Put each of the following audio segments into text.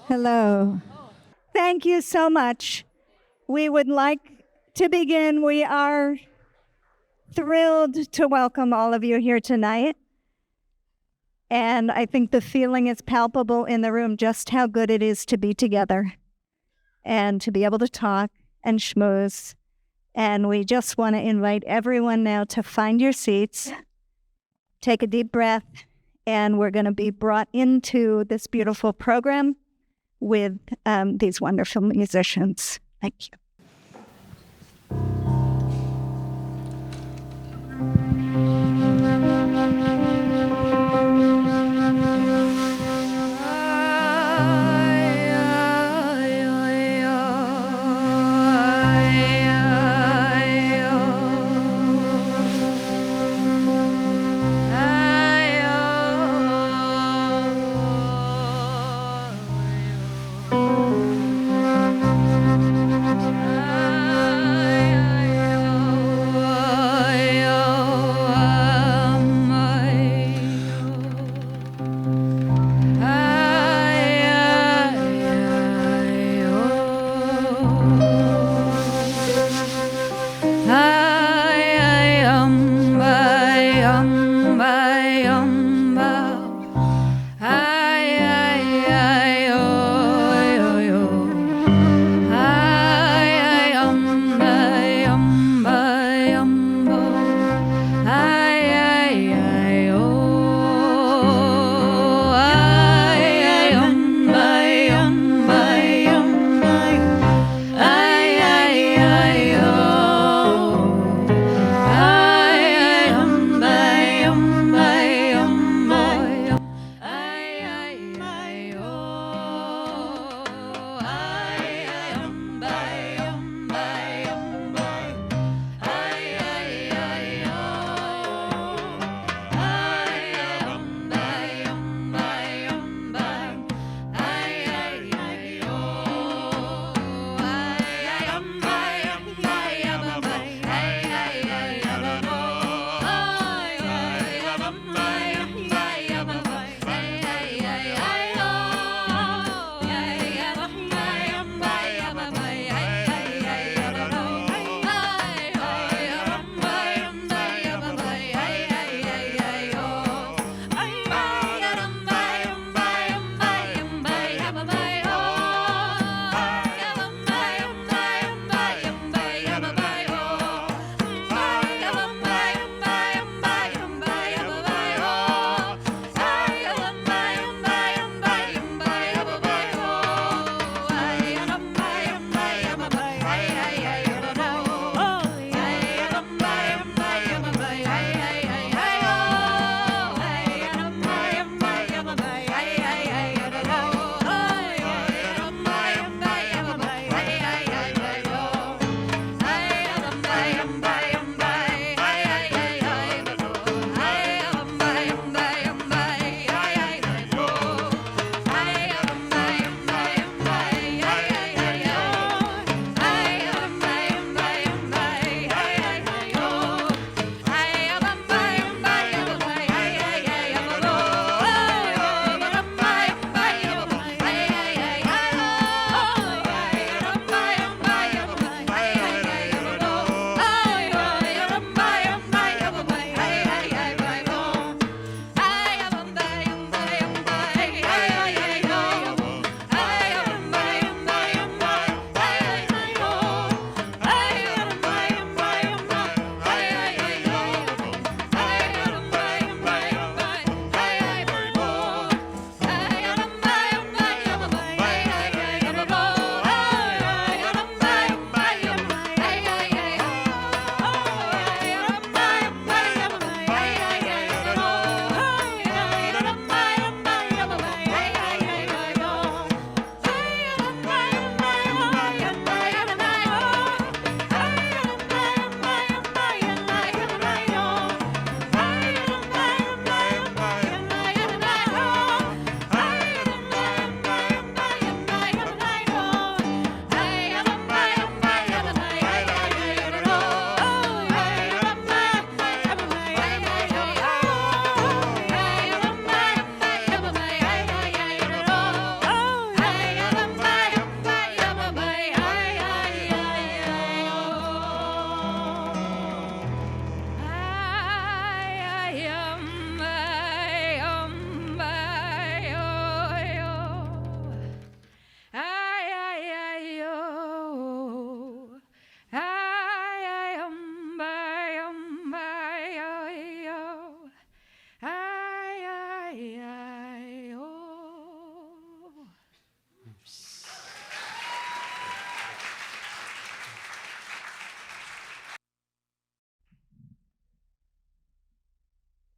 Hello. Thank you so much. We would like to begin. We are thrilled to welcome all of you here tonight. And I think the feeling is palpable in the room just how good it is to be together and to be able to talk and schmooze. And we just want to invite everyone now to find your seats, take a deep breath, and we're going to be brought into this beautiful program with these wonderful musicians. Thank you.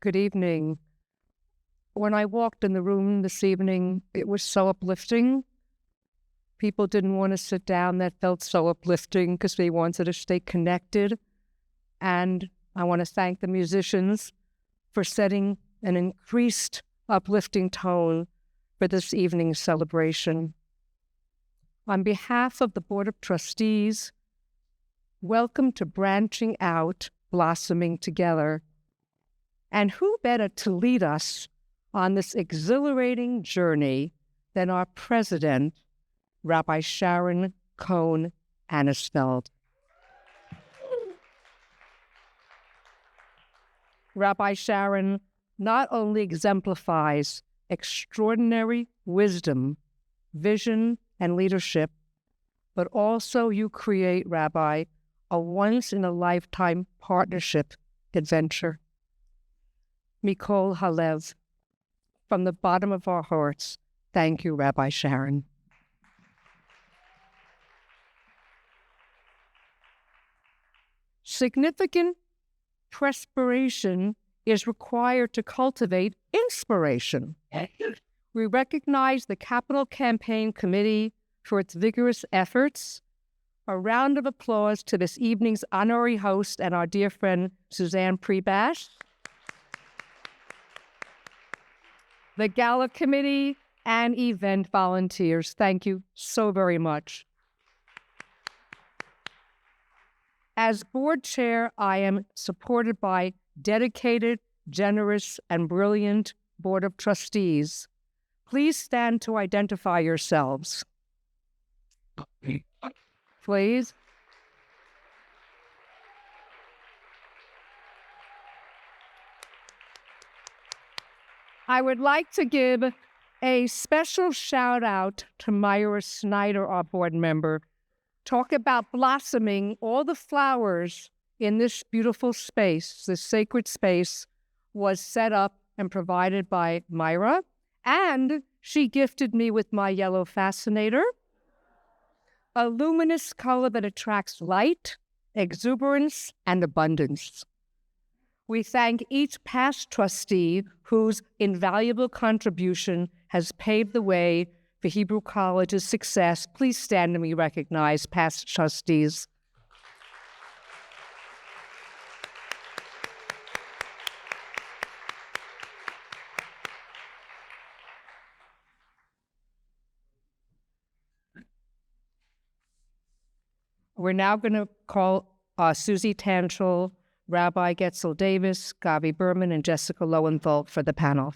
Good evening. When I walked in the room this evening, it was so uplifting. People didn't want to sit down. That felt so uplifting because they wanted to stay connected. And I want to thank the musicians for setting an increased uplifting tone for this evening's celebration. On behalf of the Board of Trustees, welcome to Branching Out, Blossoming Together. And who better to lead us on this exhilarating journey than our president, Rabbi Sharon Cohn Annisfeld. Rabbi Sharon not only exemplifies extraordinary wisdom, vision, and leadership, but also you create, Rabbi, a once-in-a-lifetime partnership adventure. Mikol Halev, from the bottom of our hearts, thank you, Rabbi Sharon. Significant perspiration is required to cultivate inspiration. We recognize the Capital Campaign Committee for its vigorous efforts. A round of applause to this evening's honorary host and our dear friend, Suzanne Prebash. The Gala Committee and event volunteers, thank you so very much. As board chair, I am supported by dedicated, generous, and brilliant Board of Trustees. Please stand to identify yourselves. Please. I would like to give a special shout out to Myra Snyder, our board member. Talk about blossoming. All the flowers in this beautiful space, this sacred space, was set up and provided by Myra. And she gifted me with my yellow fascinator, a luminous color that attracts light, exuberance, and abundance. We thank each past trustee whose invaluable contribution has paved the way for Hebrew College's success. Please stand and be recognized, past trustees. We're now going to call Susie Tanchel, Rabbi Getzel Davis, Gabi Berman, and Jessica Lowenthal for the panel.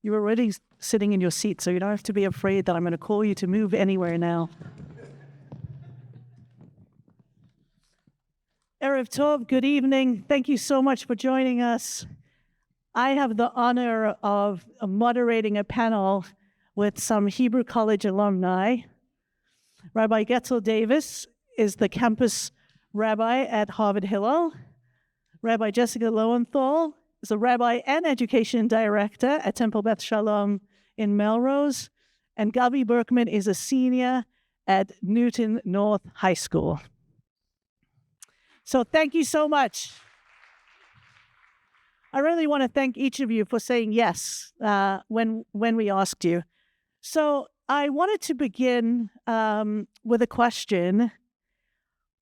You're already sitting in your seat, so you don't have to be afraid that I'm going to call you to move anywhere now. Erev Tov, good evening. Thank you so much for joining us. I have the honor of moderating a panel with some Hebrew College alumni. Rabbi Getzel Davis is the campus rabbi at Harvard Hillel. Rabbi Jessica Lowenthal is a rabbi and education director at Temple Beth Shalom in Melrose. And Gabi Berkman is a senior at Newton North High School. So thank you so much. I really want to thank each of you for saying yes when we asked you. So I wanted to begin with a question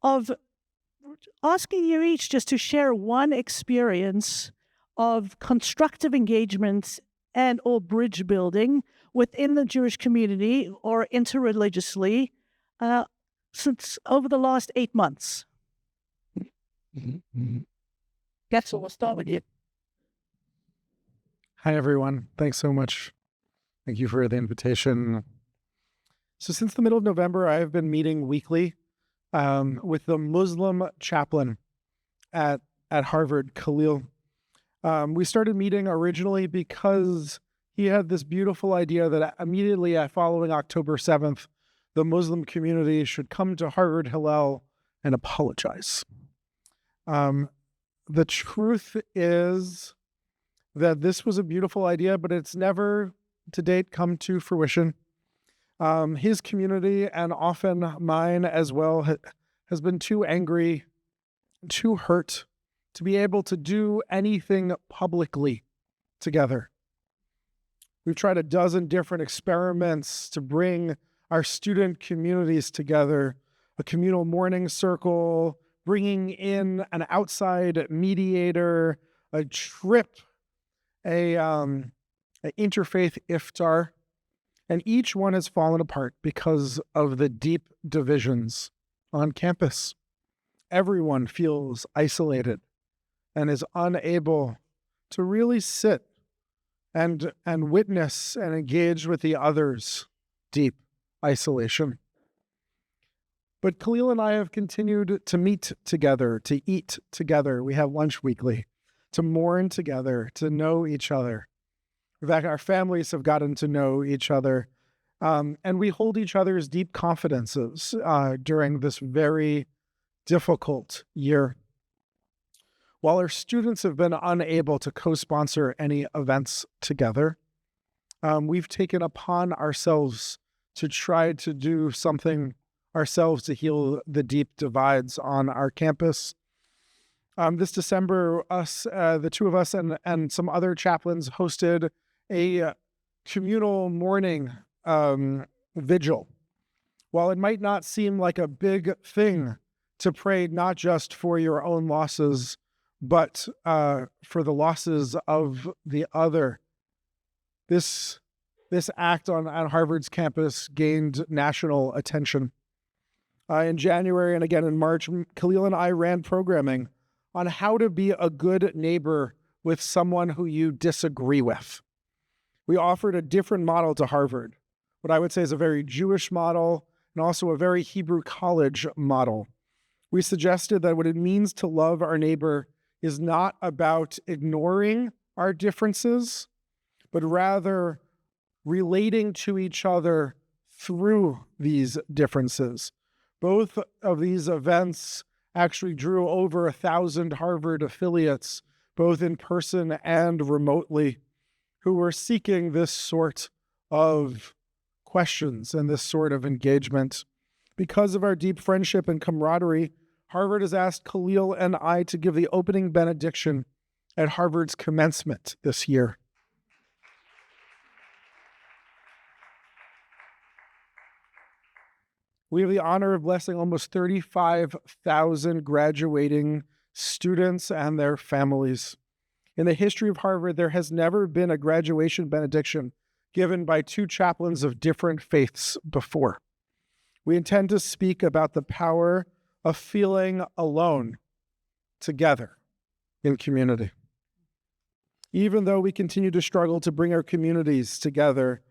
of asking you each just to share one experience of constructive engagement and or bridge building within the Jewish community or interreligiously since over the last 8 months. Guess we'll start with you. Hi, everyone. Thanks so much. Thank you for the invitation. So since the middle of November, I've been meeting weekly with the Muslim chaplain at Harvard, Khalil. We started meeting originally because he had this beautiful idea that immediately following October 7th, the Muslim community should come to Harvard Hillel and apologize. The truth is that this was a beautiful idea, but it's never to date come to fruition. His community, and often mine as well, has been too angry, too hurt to be able to do anything publicly together. We've tried a dozen different experiments to bring our student communities together, a communal morning circle, bringing in an outside mediator, a trip, an interfaith iftar, and each one has fallen apart because of the deep divisions on campus. Everyone feels isolated and is unable to really sit and witness and engage with the other's deep isolation. But Khalil and I have continued to meet together, to eat together. We have lunch weekly, to mourn together, to know each other. In fact, our families have gotten to know each other, and we hold each other's deep confidences during this very difficult year. While our students have been unable to co-sponsor any events together, we've taken upon ourselves to try to do something ourselves to heal the deep divides on our campus. This December, the two of us and some other chaplains hosted a communal morning vigil. While it might not seem like a big thing to pray not just for your own losses, but for the losses of the other, this act on Harvard's campus gained national attention. In January and again in March, Khalil and I ran programming on how to be a good neighbor with someone who you disagree with. We offered a different model to Harvard, what I would say is a very Jewish model and also a very Hebrew college model. We suggested that what it means to love our neighbor is not about ignoring our differences, but rather relating to each other through these differences. Both of these events actually drew over 1,000 Harvard affiliates, both in person and remotely, who were seeking this sort of questions and this sort of engagement. Because of our deep friendship and camaraderie, Harvard has asked Khalil and I to give the opening benediction at Harvard's commencement this year. We have the honor of blessing almost 35,000 graduating students and their families. In the history of Harvard, there has never been a graduation benediction given by two chaplains of different faiths before. We intend to speak about the power of feeling alone together in community. Even though we continue to struggle to bring our communities together,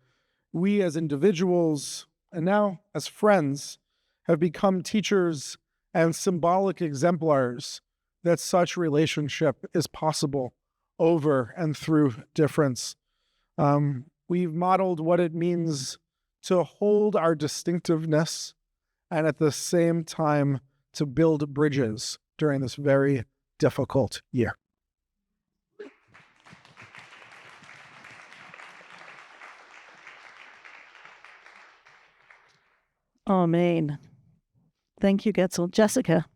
we as individuals and now as friends have become teachers and symbolic exemplars that such relationship is possible over and through difference. We've modeled what it means to hold our distinctiveness and at the same time to build bridges during this very difficult year. Amen. Thank you, Getzel. Jessica.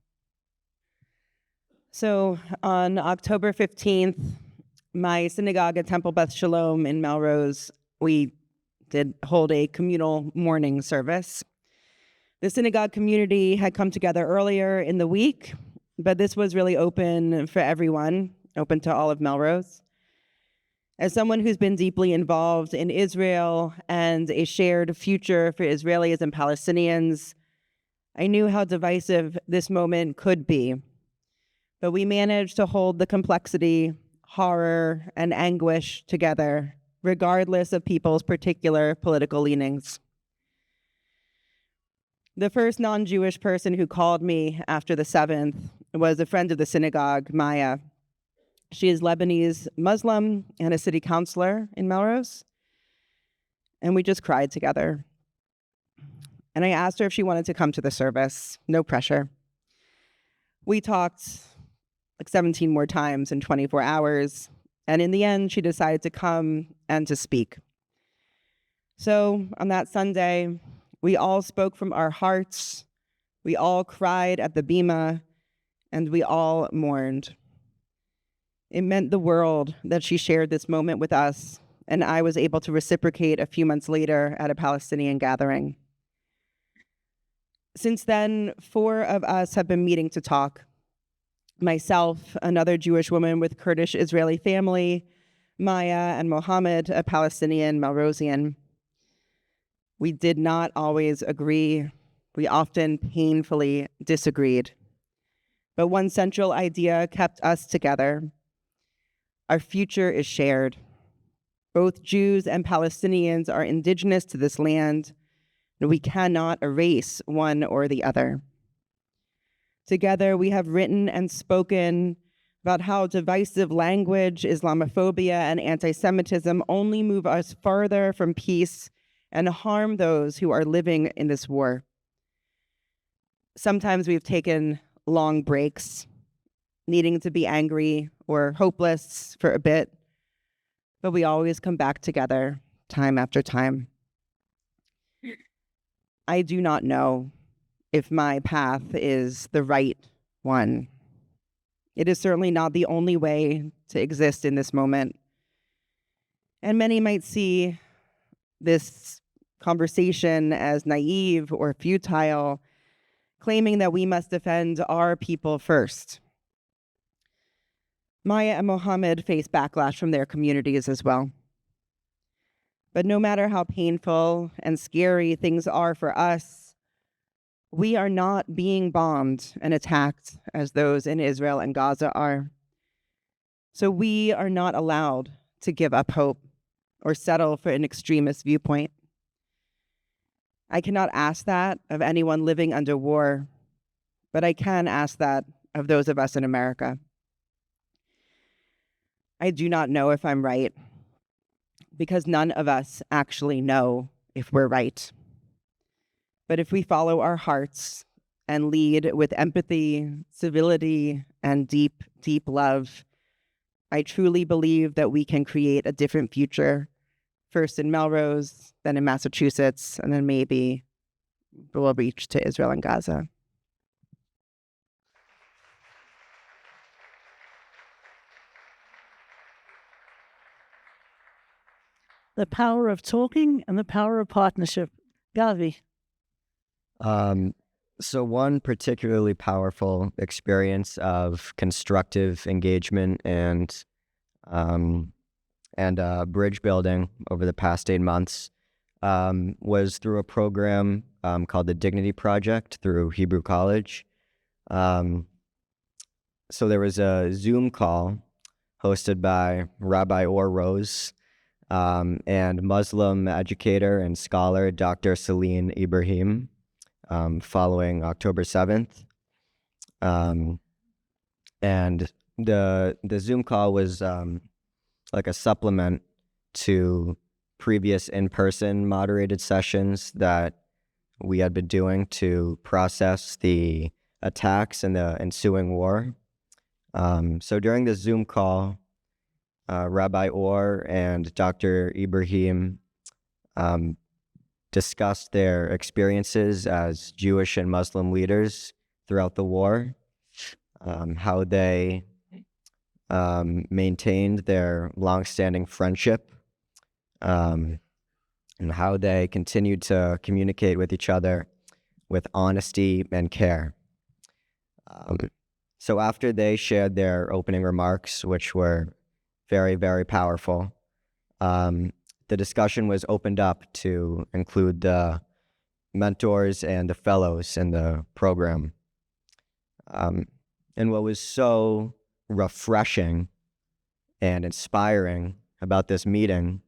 So on October 15th, my synagogue at Temple Beth Shalom in Melrose, we did hold a communal morning service. The synagogue community had come together earlier in the week, but this was really open for everyone, open to all of Melrose. As someone who's been deeply involved in Israel and a shared future for Israelis and Palestinians, I knew how divisive this moment could be. But we managed to hold the complexity, horror, and anguish together, regardless of people's particular political leanings. The first non-Jewish person who called me after the 7th was a friend of the synagogue, Maya. She is Lebanese Muslim and a city councilor in Melrose. And we just cried together. And I asked her if she wanted to come to the service. No pressure. We talked like 17 more times in 24 hours. And in the end, she decided to come and to speak. So on that Sunday, we all spoke from our hearts, we all cried at the bima, and we all mourned. It meant the world that she shared this moment with us, and I was able to reciprocate a few months later at a Palestinian gathering. Since then, 4 of us have been meeting to talk. Myself, another Jewish woman with Kurdish Israeli family, Maya and Mohammed, a Palestinian Melrosian. We did not always agree. We often painfully disagreed. But one central idea kept us together. Our future is shared. Both Jews and Palestinians are indigenous to this land, and we cannot erase one or the other. Together, we have written and spoken about how divisive language, Islamophobia, and anti-Semitism only move us farther from peace and harm those who are living in this war. Sometimes we've taken long breaks, needing to be angry or hopeless for a bit, but we always come back together time after time. I do not know if my path is the right one. It is certainly not the only way to exist in this moment. And many might see this conversation as naive or futile, claiming that we must defend our people first. Maya and Mohammed face backlash from their communities as well. But no matter how painful and scary things are for us, we are not being bombed and attacked as those in Israel and Gaza are. So we are not allowed to give up hope or settle for an extremist viewpoint. I cannot ask that of anyone living under war, but I can ask that of those of us in America. I do not know if I'm right, because none of us actually know if we're right. But if we follow our hearts and lead with empathy, civility, and deep, deep love, I truly believe that we can create a different future, first in Melrose, then in Massachusetts, and then maybe we'll reach to Israel and Gaza. The power of talking and the power of partnership. Gavi. So one particularly powerful experience of constructive engagement and bridge building over the past 8 months was through a program called the Dignity Project through Hebrew College. So there was a Zoom call hosted by Rabbi Or Rose and Muslim educator and scholar Dr. Celine Ibrahim following October 7th. And the Zoom call was like a supplement to previous in-person moderated sessions that we had been doing to process the attacks and the ensuing war. So during the Zoom call, Rabbi Or and Dr. Ibrahim discussed their experiences as Jewish and Muslim leaders throughout the war, how they maintained their longstanding friendship, and how they continued to communicate with each other with honesty and care. So after they shared their opening remarks, which were very, very powerful, the discussion was opened up to include the mentors and the fellows in the program. And what was so refreshing and inspiring about this meeting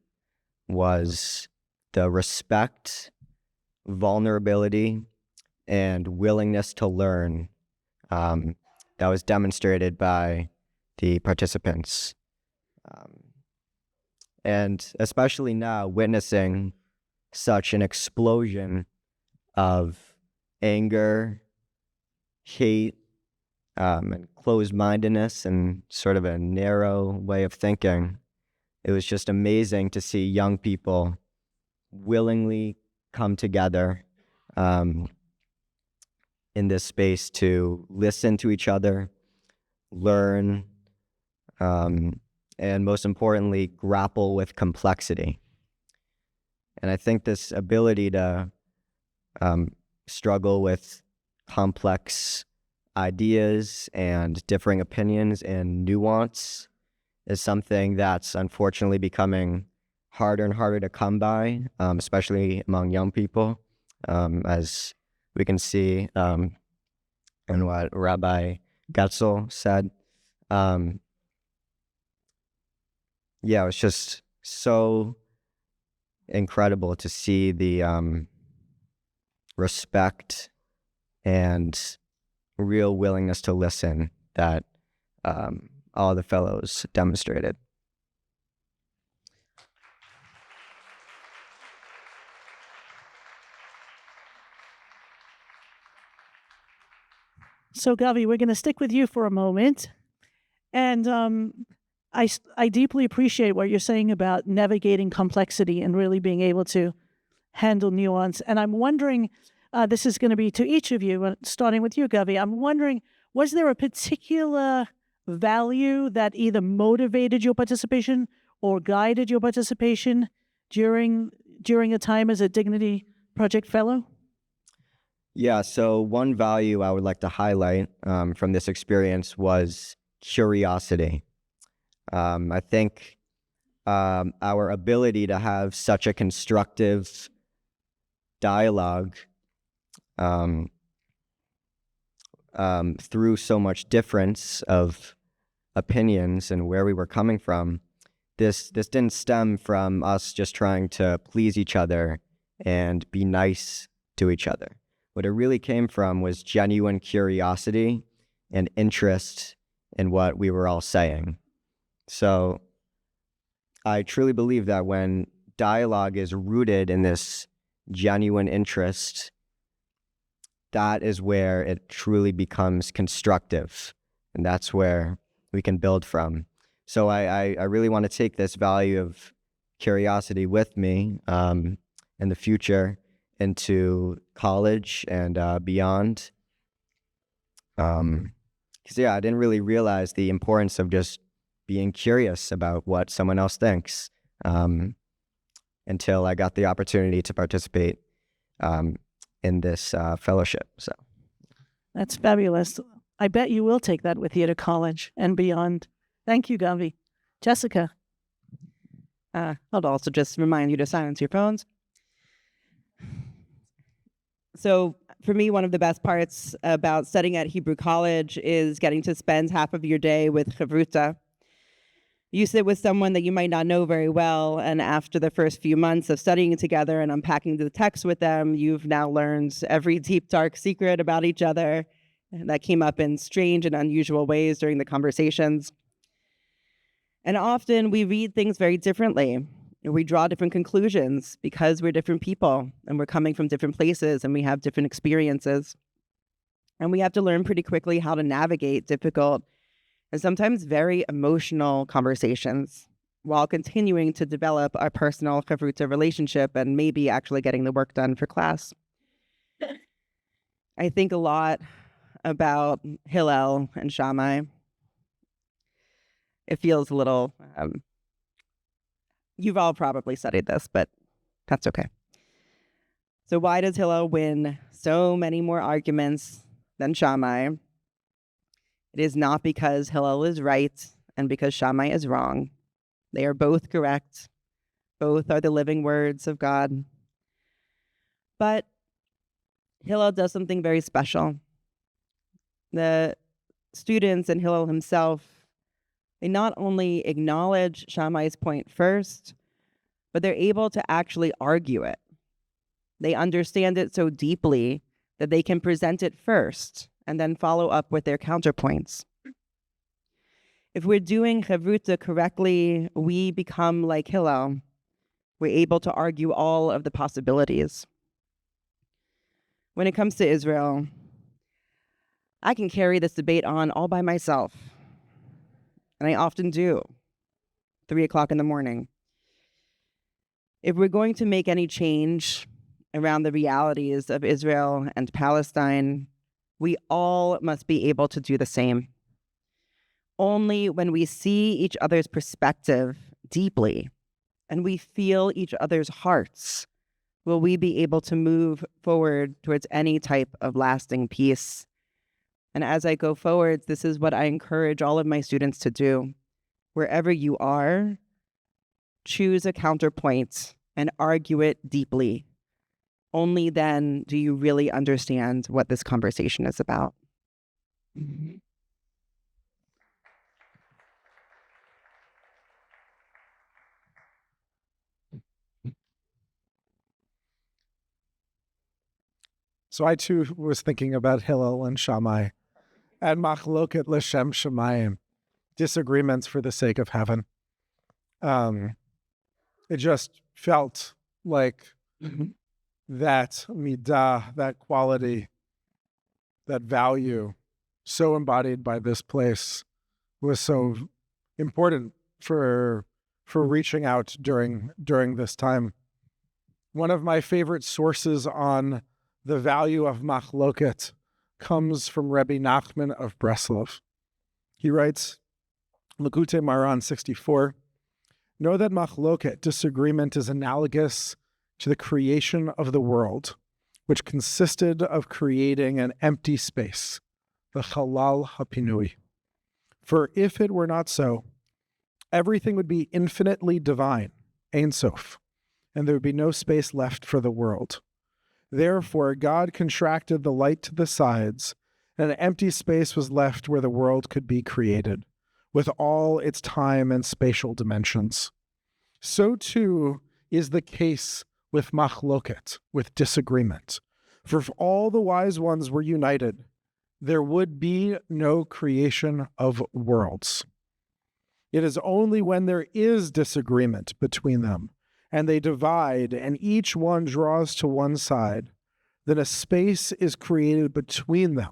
was the respect, vulnerability, and willingness to learn that was demonstrated by the participants. And especially now, witnessing such an explosion of anger, hate, and closed-mindedness and sort of a narrow way of thinking. It was just amazing to see young people willingly come together in this space to listen to each other, learn, and most importantly, grapple with complexity. And I think this ability to struggle with complex ideas and differing opinions and nuance is something that's unfortunately becoming harder and harder to come by, especially among young people, as we can see in what Rabbi Getzel said. Yeah, it was just so incredible to see the respect and real willingness to listen that all the fellows demonstrated. So, Gavi, we're going to stick with you for a moment. And I deeply appreciate what you're saying about navigating complexity and really being able to handle nuance. And I'm wondering, this is going to be to each of you, starting with you, Gavi. I'm wondering, was there a particular value that either motivated your participation or guided your participation during a time as a Dignity Project Fellow? Yeah, so one value I would like to highlight from this experience was curiosity. I think our ability to have such a constructive dialogue through so much difference of opinions and where we were coming from, this didn't stem from us just trying to please each other and be nice to each other. What it really came from was genuine curiosity and interest in what we were all saying. So I truly believe that when dialogue is rooted in this genuine interest, that is where it truly becomes constructive, and that's where we can build from. So I really want to take this value of curiosity with me in the future into college and beyond. Because I didn't really realize the importance of just being curious about what someone else thinks until I got the opportunity to participate in this fellowship. So That's fabulous. I bet you will take that with you to college and beyond. Thank you, Gavi. Jessica. I'll also just remind you to silence your phones. So for me, one of the best parts about studying at Hebrew College is getting to spend half of your day with Chavruta. You sit with someone that you might not know very well, and after the first few months of studying together and unpacking the text with them, you've now learned every deep, dark secret about each other that came up in strange and unusual ways during the conversations. And often we read things very differently. We draw different conclusions because we're different people and we're coming from different places and we have different experiences. And we have to learn pretty quickly how to navigate difficult and sometimes very emotional conversations while continuing to develop our personal chavruta relationship and maybe actually getting the work done for class. I think a lot about Hillel and Shammai. It feels a little... You've all probably studied this, but that's okay. So why does Hillel win so many more arguments than Shammai? It is not because Hillel is right and because Shammai is wrong. They are both correct. Both are the living words of God. But Hillel does something very special. The students and Hillel himself, they not only acknowledge Shammai's point first, but they're able to actually argue it. They understand it so deeply that they can present it first and then follow up with their counterpoints. If we're doing chavruta correctly, we become like Hillel. We're able to argue all of the possibilities. When it comes to Israel, I can carry this debate on all by myself. And I often do. 3 o'clock in the morning. If we're going to make any change around the realities of Israel and Palestine, we all must be able to do the same. Only when we see each other's perspective deeply and we feel each other's hearts will we be able to move forward towards any type of lasting peace. And as I go forward, this is what I encourage all of my students to do. Wherever you are, choose a counterpoint and argue it deeply. Only then do you really understand what this conversation is about. So I too was thinking about Hillel and Shammai and machloket l'shem shamayim, disagreements for the sake of heaven. It just felt like that midah, that quality, that value, so embodied by this place, was so important for reaching out during this time. One of my favorite sources on the value of machloket comes from Rabbi Nachman of Breslov. He writes, Likutei Maran 64, know that machloket, disagreement, is analogous to the creation of the world, which consisted of creating an empty space, the halal hapinui. For if it were not so, everything would be infinitely divine, Ein Sof, and there would be no space left for the world. Therefore, God contracted the light to the sides, and an empty space was left where the world could be created, with all its time and spatial dimensions. So too is the case with machloket, with disagreement. For if all the wise ones were united, there would be no creation of worlds. It is only when there is disagreement between them, and they divide, and each one draws to one side, then a space is created between them,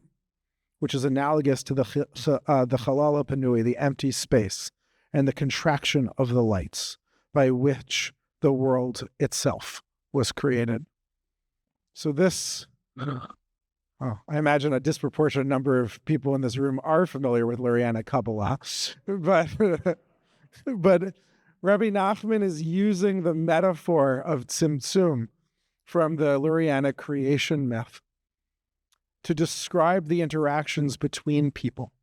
which is analogous to the halal panui, the empty space, and the contraction of the lights, by which the world itself was created. So this, I imagine a disproportionate number of people in this room are familiar with Lurianic Kabbalah, but Rabbi Nachman is using the metaphor of tzimtzum from the Lurianic creation myth to describe the interactions between people.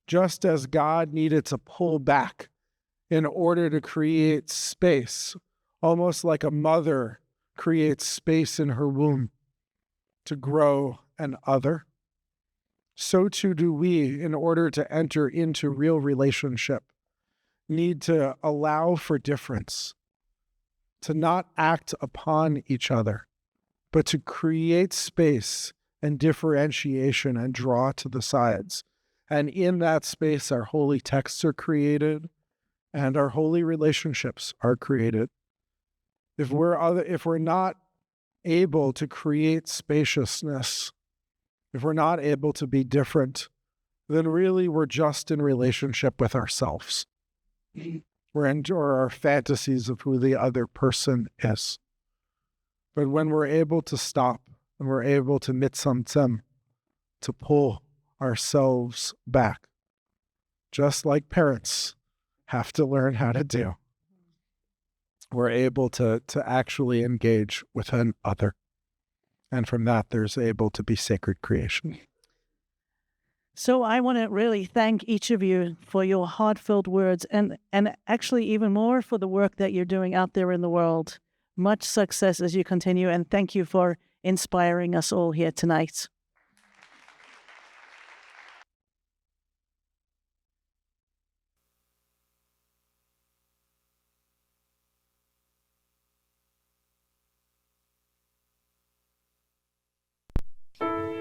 Just as God needed to pull back in order to create space, almost like a mother creates space in her womb to grow an other, so too do we, in order to enter into real relationship, need to allow for difference, to not act upon each other, but to create space and differentiation and draw to the sides. And in that space, our holy texts are created and our holy relationships are created. If we're not able to create spaciousness, if we're not able to be different, then really we're just in relationship with ourselves. We're into our fantasies of who the other person is. But when we're able to stop and we're able to mitzamtzem, to pull ourselves back, just like parents have to learn how to do, we're able to actually engage with an other. And from that, there's able to be sacred creation. So I want to really thank each of you for your heart-filled words and actually even more for the work that you're doing out there in the world. Much success as you continue, and thank you for inspiring us all here tonight.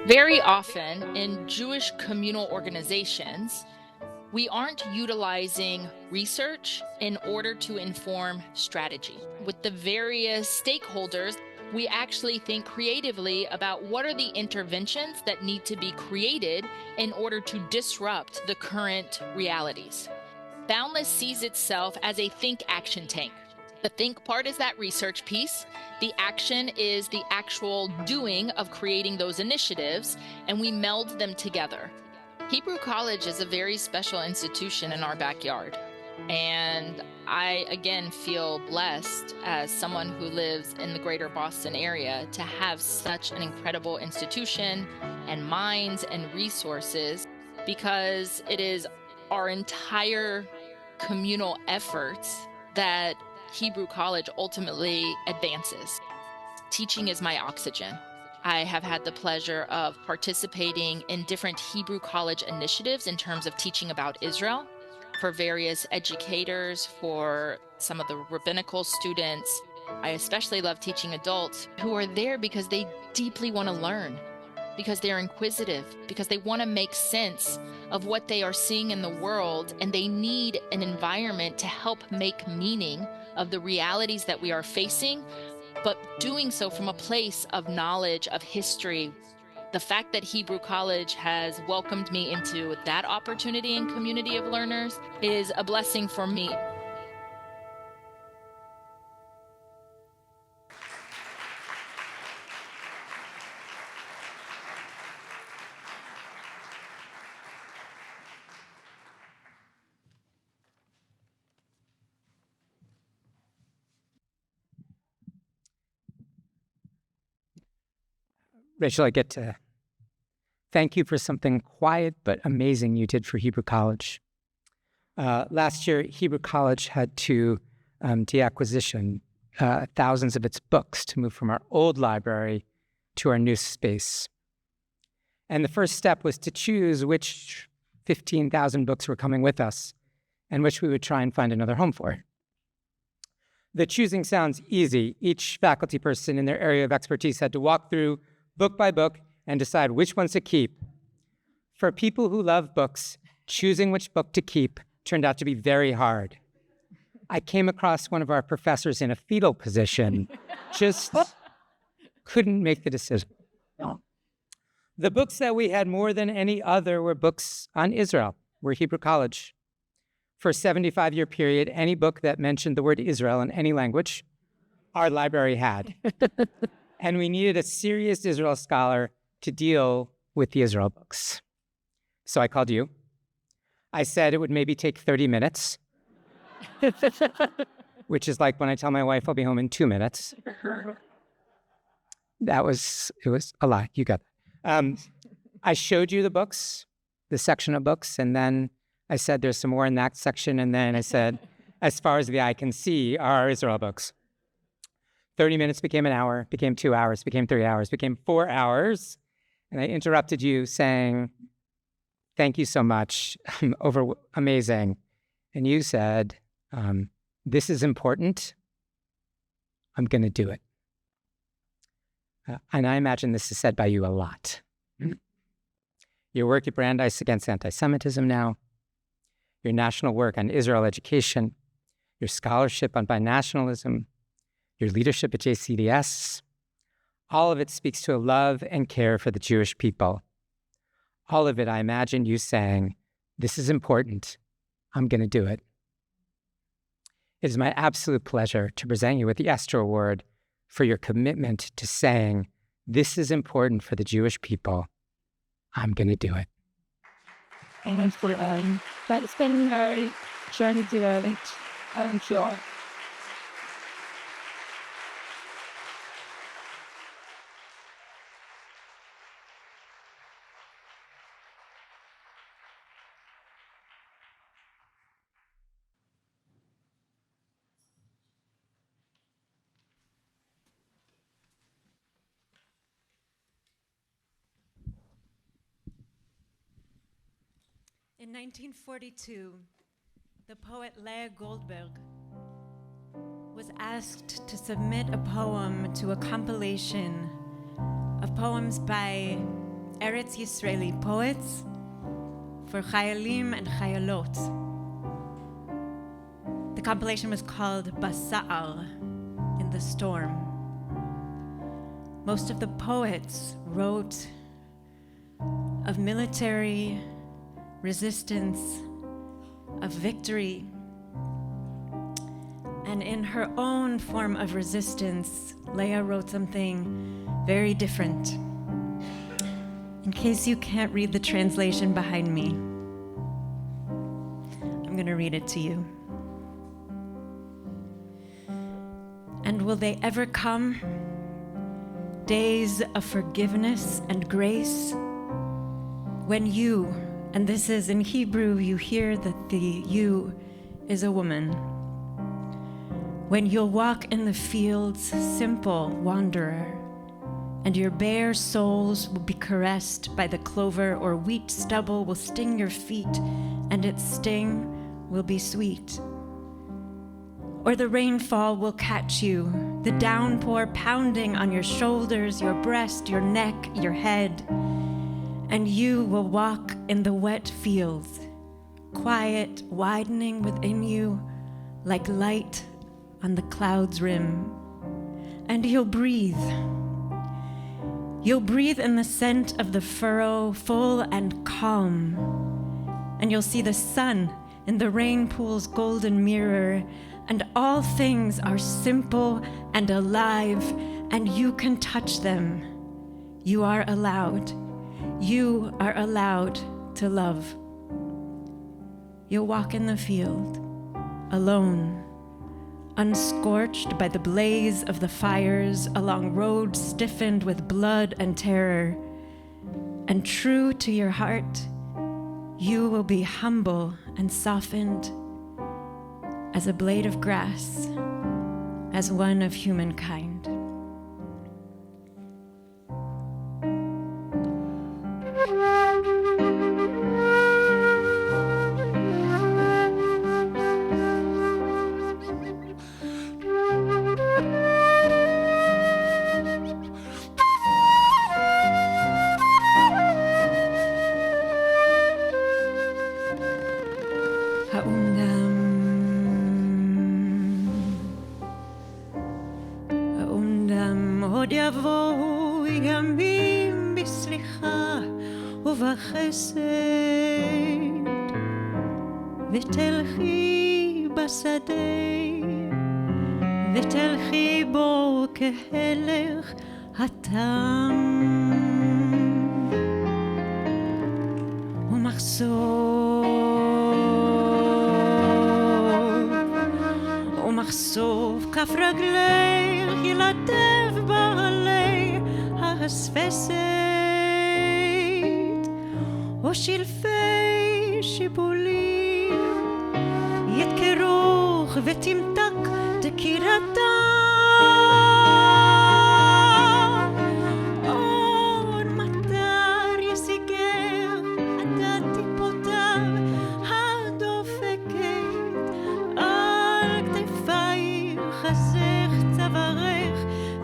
Very often in Jewish communal organizations, we aren't utilizing research in order to inform strategy. With the various stakeholders, we actually think creatively about what are the interventions that need to be created in order to disrupt the current realities. Boundless sees itself as a think action tank. The think part is that research piece. The action is the actual doing of creating those initiatives, and we meld them together. Hebrew College is a very special institution in our backyard. And I, again, feel blessed as someone who lives in the greater Boston area to have such an incredible institution and minds and resources, because it is our entire communal efforts that Hebrew College ultimately advances. Teaching is my oxygen. I have had the pleasure of participating in different Hebrew College initiatives in terms of teaching about Israel for various educators, for some of the rabbinical students. I especially love teaching adults who are there because they deeply want to learn, because they're inquisitive, because they want to make sense of what they are seeing in the world, and they need an environment to help make meaning of the realities that we are facing, but doing so from a place of knowledge, of history. The fact that Hebrew College has welcomed me into that opportunity and community of learners is a blessing for me. Rachel, I get to thank you for something quiet but amazing you did for Hebrew College. Last year, Hebrew College had to deacquisition thousands of its books to move from our old library to our new space. And the first step was to choose which 15,000 books were coming with us and which we would try and find another home for. The choosing sounds easy. Each faculty person in their area of expertise had to walk through book by book and decide which ones to keep. For people who love books, choosing which book to keep turned out to be very hard. I came across one of our professors in a fetal position, just couldn't make the decision. The books that we had more than any other were books on Israel, were Hebrew College. For a 75-year period, any book that mentioned the word Israel in any language, our library had. And we needed a serious Israel scholar to deal with the Israel books. So I called you. I said it would maybe take 30 minutes, which is like when I tell my wife I'll be home in 2 minutes. It was a lot. You got that. I showed you the books, the section of books, and then I said there's some more in that section, and then I said, as far as the eye can see are our Israel books. 30 minutes became an hour, became 2 hours, became 3 hours, became 4 hours. And I interrupted you saying, thank you so much, amazing. And you said, this is important, I'm going to do it. And I imagine this is said by you a lot. Your work at Brandeis against anti-Semitism now, your national work on Israel education, your scholarship on binationalism, your leadership at JCDS, all of it speaks to a love and care for the Jewish people. All of it, I imagine you saying, this is important, I'm going to do it. It is my absolute pleasure to present you with the Esther Award for your commitment to saying, this is important for the Jewish people, I'm going to do it. And for that's been very trying to do it. I'm sure. In 1942, the poet Leah Goldberg was asked to submit a poem to a compilation of poems by Eretz Yisraeli poets for Chayalim and Chayalot. The compilation was called Basa'ar, in the Storm. Most of the poets wrote of military resistance, of victory. And in her own form of resistance, Leah wrote something very different. In case you can't read the translation behind me, I'm going to read it to you. And will they ever come? Days of forgiveness and grace, when you, and this is in Hebrew, you hear that the you is a woman. When you'll walk in the fields, simple wanderer, and your bare soles will be caressed by the clover, or wheat stubble will sting your feet, and its sting will be sweet. Or the rainfall will catch you, the downpour pounding on your shoulders, your breast, your neck, your head, and you will walk in the wet fields, quiet, widening within you like light on the cloud's rim. And you'll breathe. You'll breathe in the scent of the furrow, full and calm. And you'll see the sun in the rain pool's golden mirror, and all things are simple and alive, and you can touch them. You are allowed. You are allowed to love. You'll walk in the field, alone, unscorched by the blaze of the fires, along roads stiffened with blood and terror. And true to your heart, you will be humble and softened as a blade of grass, as one of humankind. עוד יבואו ימים בסליחה ובחסד, ותלכי בשדה, ותלכי בו כהלך התם, ומחשוף כף רגלך ילטף בעלי האספסת, ושלפי שיבולים ידקרוך ותמתק דקירתם, אור מטר ישיגך עד טיפותיו הדופקת על כתפייך, חזך צווארך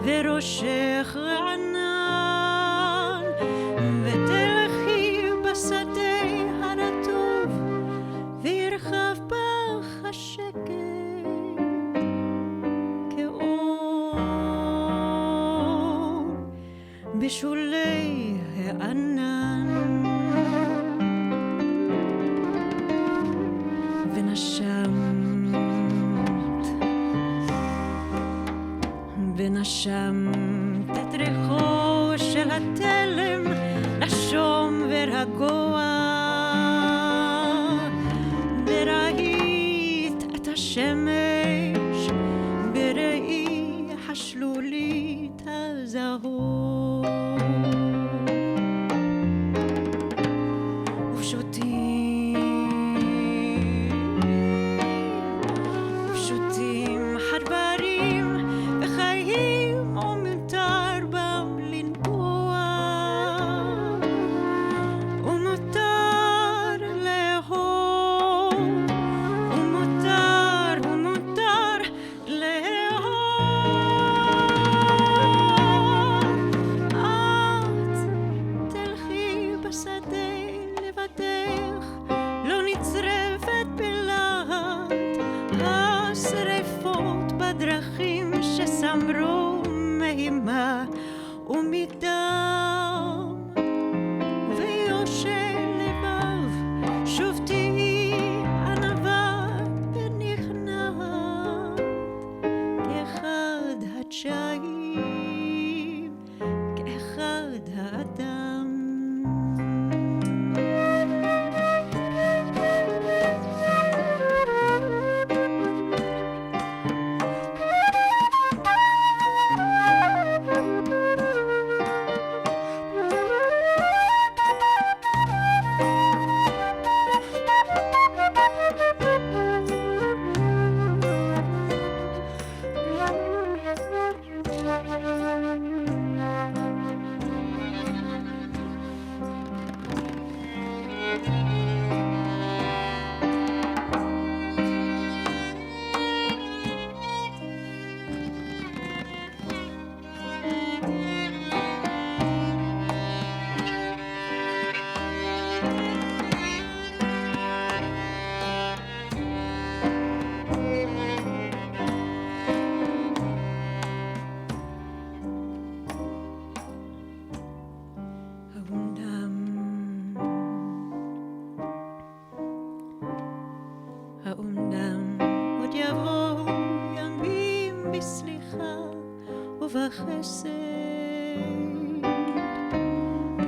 וראשך רענן, ותלכי בשדה הרטוב וירחב בך השקט כאור בשולי הענן, ונשמת את ריחו של התלם לשום ורגוע, וראית את השמש בראי השלולית הזהוב, ופשוטים חרברים וחיים ומותר בם לנבוע, ומותר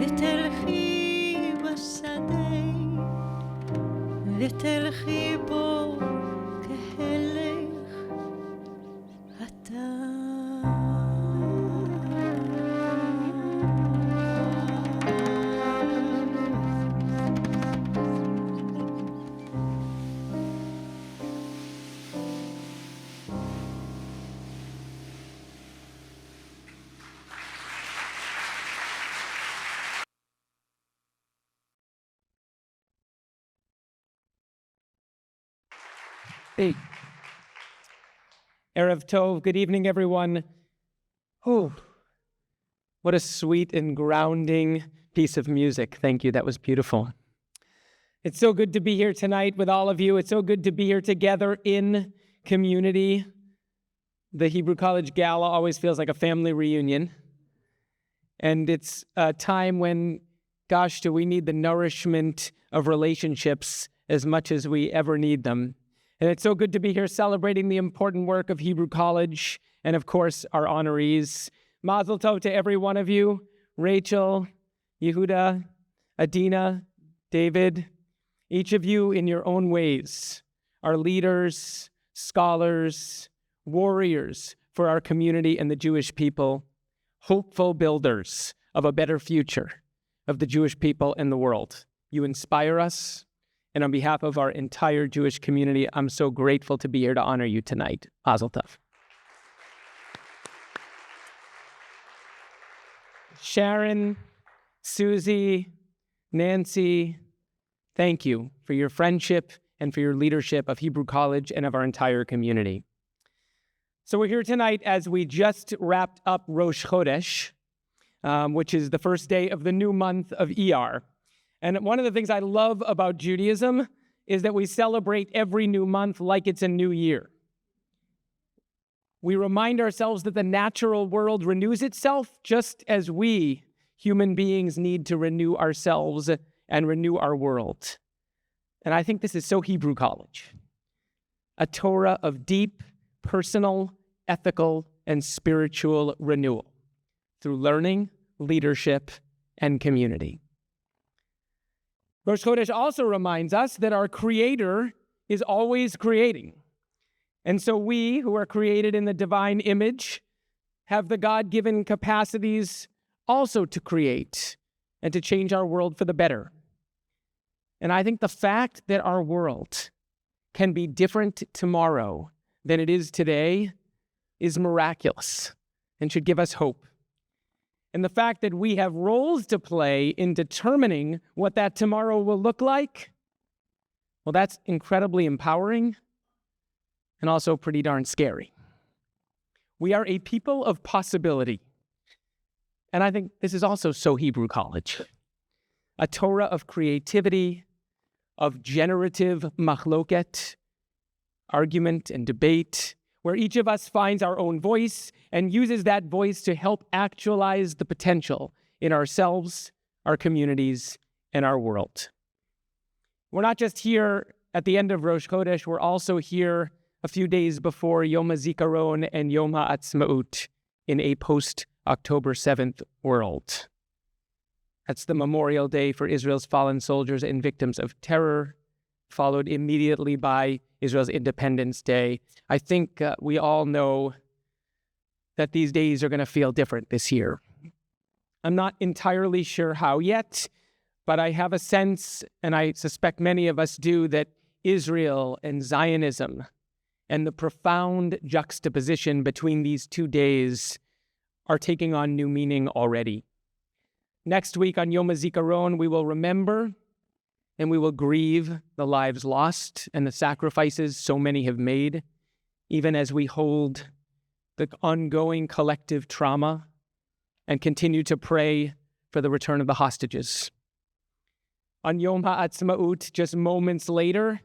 ותלכי בשדה, ותלכי בו כהלך אתה. Hey. Erev Tov, good evening, everyone. Oh, what a sweet and grounding piece of music. Thank you, that was beautiful. It's so good to be here tonight with all of you. It's so good to be here together in community. The Hebrew College Gala always feels like a family reunion. And it's a time when, gosh, do we need the nourishment of relationships as much as we ever need them. And it's so good to be here celebrating the important work of Hebrew College and, of course, our honorees. Mazel tov to every one of you. Rachel, Yehuda, Adina, David, each of you in your own ways are leaders, scholars, warriors for our community and the Jewish people, hopeful builders of a better future of the Jewish people and the world. You inspire us. And on behalf of our entire Jewish community, I'm so grateful to be here to honor you tonight. Mazel tov. Sharon, Susie, Nancy, thank you for your friendship and for your leadership of Hebrew College and of our entire community. So we're here tonight as we just wrapped up Rosh Chodesh, which is the first day of the new month of Iyar. And one of the things I love about Judaism is that we celebrate every new month like it's a new year. We remind ourselves that the natural world renews itself just as we, human beings, need to renew ourselves and renew our world. And I think this is so Hebrew College. A Torah of deep, personal, ethical, and spiritual renewal through learning, leadership, and community. Rosh Chodesh also reminds us that our Creator is always creating. And so we, who are created in the divine image, have the God-given capacities also to create and to change our world for the better. And I think the fact that our world can be different tomorrow than it is today is miraculous and should give us hope. And the fact that we have roles to play in determining what that tomorrow will look like, well, that's incredibly empowering and also pretty darn scary. We are a people of possibility. And I think this is also so Hebrew College. A Torah of creativity, of generative machloket, argument and debate, where each of us finds our own voice and uses that voice to help actualize the potential in ourselves, our communities, and our world. We're not just here at the end of Rosh Chodesh, we're also here a few days before Yom HaZikaron and Yom HaAtzmaut in a post-October 7th world. That's the Memorial Day for Israel's fallen soldiers and victims of terror, followed immediately by Israel's Independence Day. I think we all know that these days are going to feel different this year. I'm not entirely sure how yet, but I have a sense, and I suspect many of us do, that Israel and Zionism and the profound juxtaposition between these 2 days are taking on new meaning already. Next week on Yom HaZikaron, we will remember and we will grieve the lives lost and the sacrifices so many have made, even as we hold the ongoing collective trauma and continue to pray for the return of the hostages. On Yom HaAtzmaut, just moments later,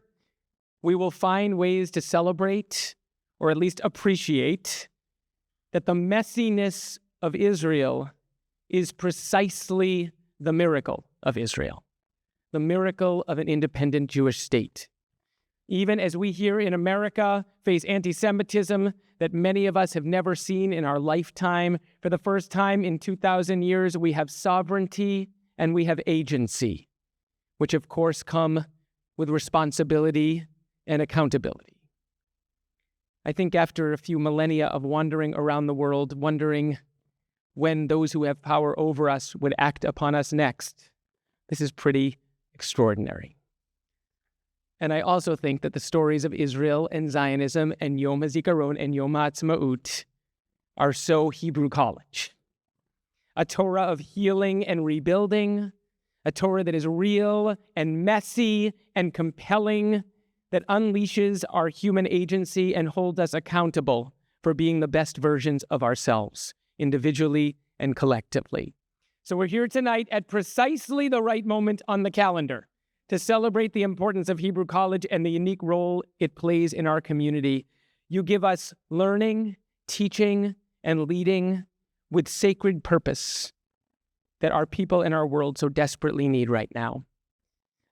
we will find ways to celebrate, or at least appreciate, that the messiness of Israel is precisely the miracle of Israel, the miracle of an independent Jewish state. Even as we here in America face anti-Semitism that many of us have never seen in our lifetime, for the first time in 2,000 years, we have sovereignty and we have agency, which of course come with responsibility and accountability. I think after a few millennia of wandering around the world, wondering when those who have power over us would act upon us next, this is pretty extraordinary. And I also think that the stories of Israel and Zionism and Yom HaZikaron and Yom HaAtzmaut are so Hebrew College. A Torah of healing and rebuilding, a Torah that is real and messy and compelling, that unleashes our human agency and holds us accountable for being the best versions of ourselves, individually and collectively. So we're here tonight at precisely the right moment on the calendar to celebrate the importance of Hebrew College and the unique role it plays in our community. You give us learning, teaching, and leading with sacred purpose that our people in our world so desperately need right now.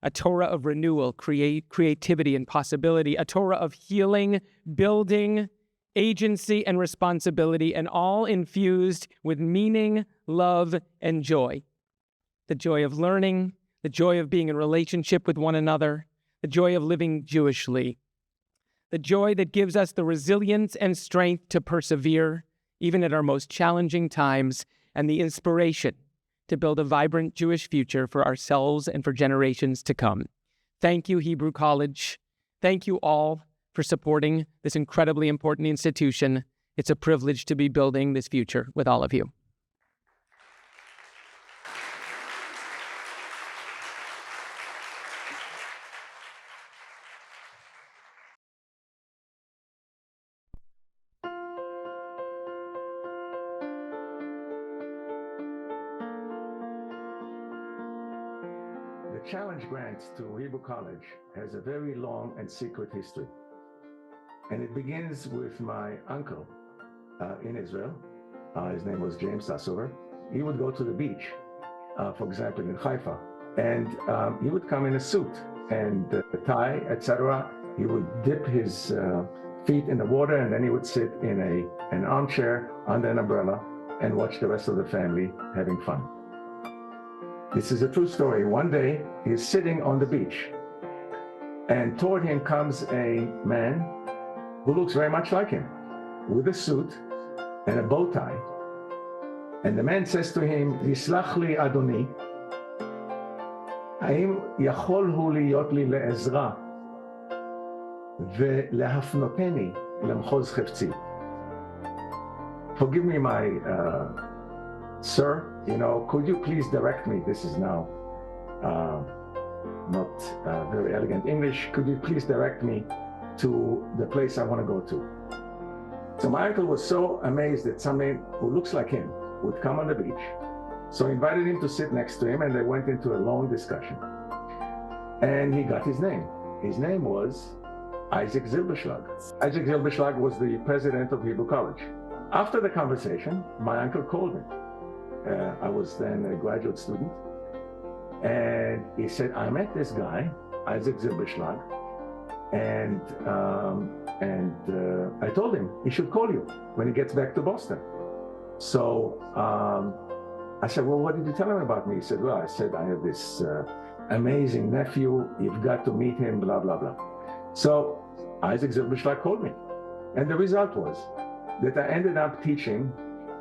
A Torah of renewal, creativity, and possibility. A Torah of healing, building, agency, and responsibility, and all infused with meaning, love, and joy. The joy of learning, the joy of being in relationship with one another, the joy of living Jewishly, the joy that gives us the resilience and strength to persevere, even at our most challenging times, and the inspiration to build a vibrant Jewish future for ourselves and for generations to come. Thank you, Hebrew College. Thank you all for supporting this incredibly important institution. It's a privilege to be building this future with all of you. The challenge grant to Hebrew College has a very long and secret history. And it begins with my uncle in Israel. His name was James Sassover. He would go to the beach, for example, in Haifa, and he would come in a suit and a tie, etc. He would dip his feet in the water, and then he would sit in an armchair under an umbrella and watch the rest of the family having fun. This is a true story. One day, he's sitting on the beach, and toward him comes a man who looks very much like him, with a suit and a bow tie. And the man says to him, "Yislach li Adoni, האם יכול הוא להיות לי לעזרה ולהפנותני למחוז חפצי?" Forgive me, my sir, could you please direct me? This is now not very elegant English. Could you please direct me to the place I want to go to? So my uncle was so amazed that somebody who looks like him would come on the beach. So he invited him to sit next to him, and they went into a long discussion. And he got his name. His name was Isaac Zilberschlag. Isaac Zilberschlag was the president of Hebrew College. After the conversation, my uncle called me. I was then a graduate student. And he said, "I met this guy, Isaac Zilberschlag, and I told him he should call you when he gets back to Boston." So I said, "Well, what did you tell him about me?" He said, "Well, I said, I have this amazing nephew. You've got to meet him, blah, blah, blah." So Isaac Zilberschlag called me. And the result was that I ended up teaching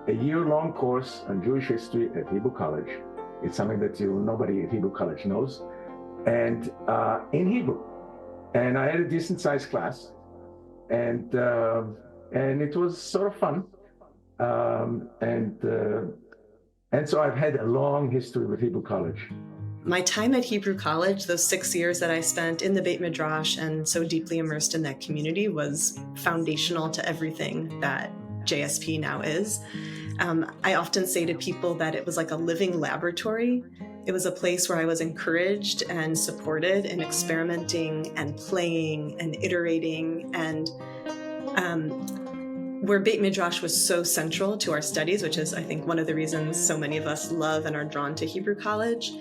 a year-long course on Jewish history at Hebrew College. It's something that nobody at Hebrew College knows. And in Hebrew. And I had a decent-sized class. And it was sort of fun. And so I've had a long history with Hebrew College. My time at Hebrew College, those 6 years that I spent in the Beit Midrash and so deeply immersed in that community, was foundational to everything that JSP now is. I often say to people that it was like a living laboratory. It was a place where I was encouraged and supported in experimenting and playing and iterating, and where Beit Midrash was so central to our studies, which is, I think, one of the reasons so many of us love and are drawn to Hebrew College,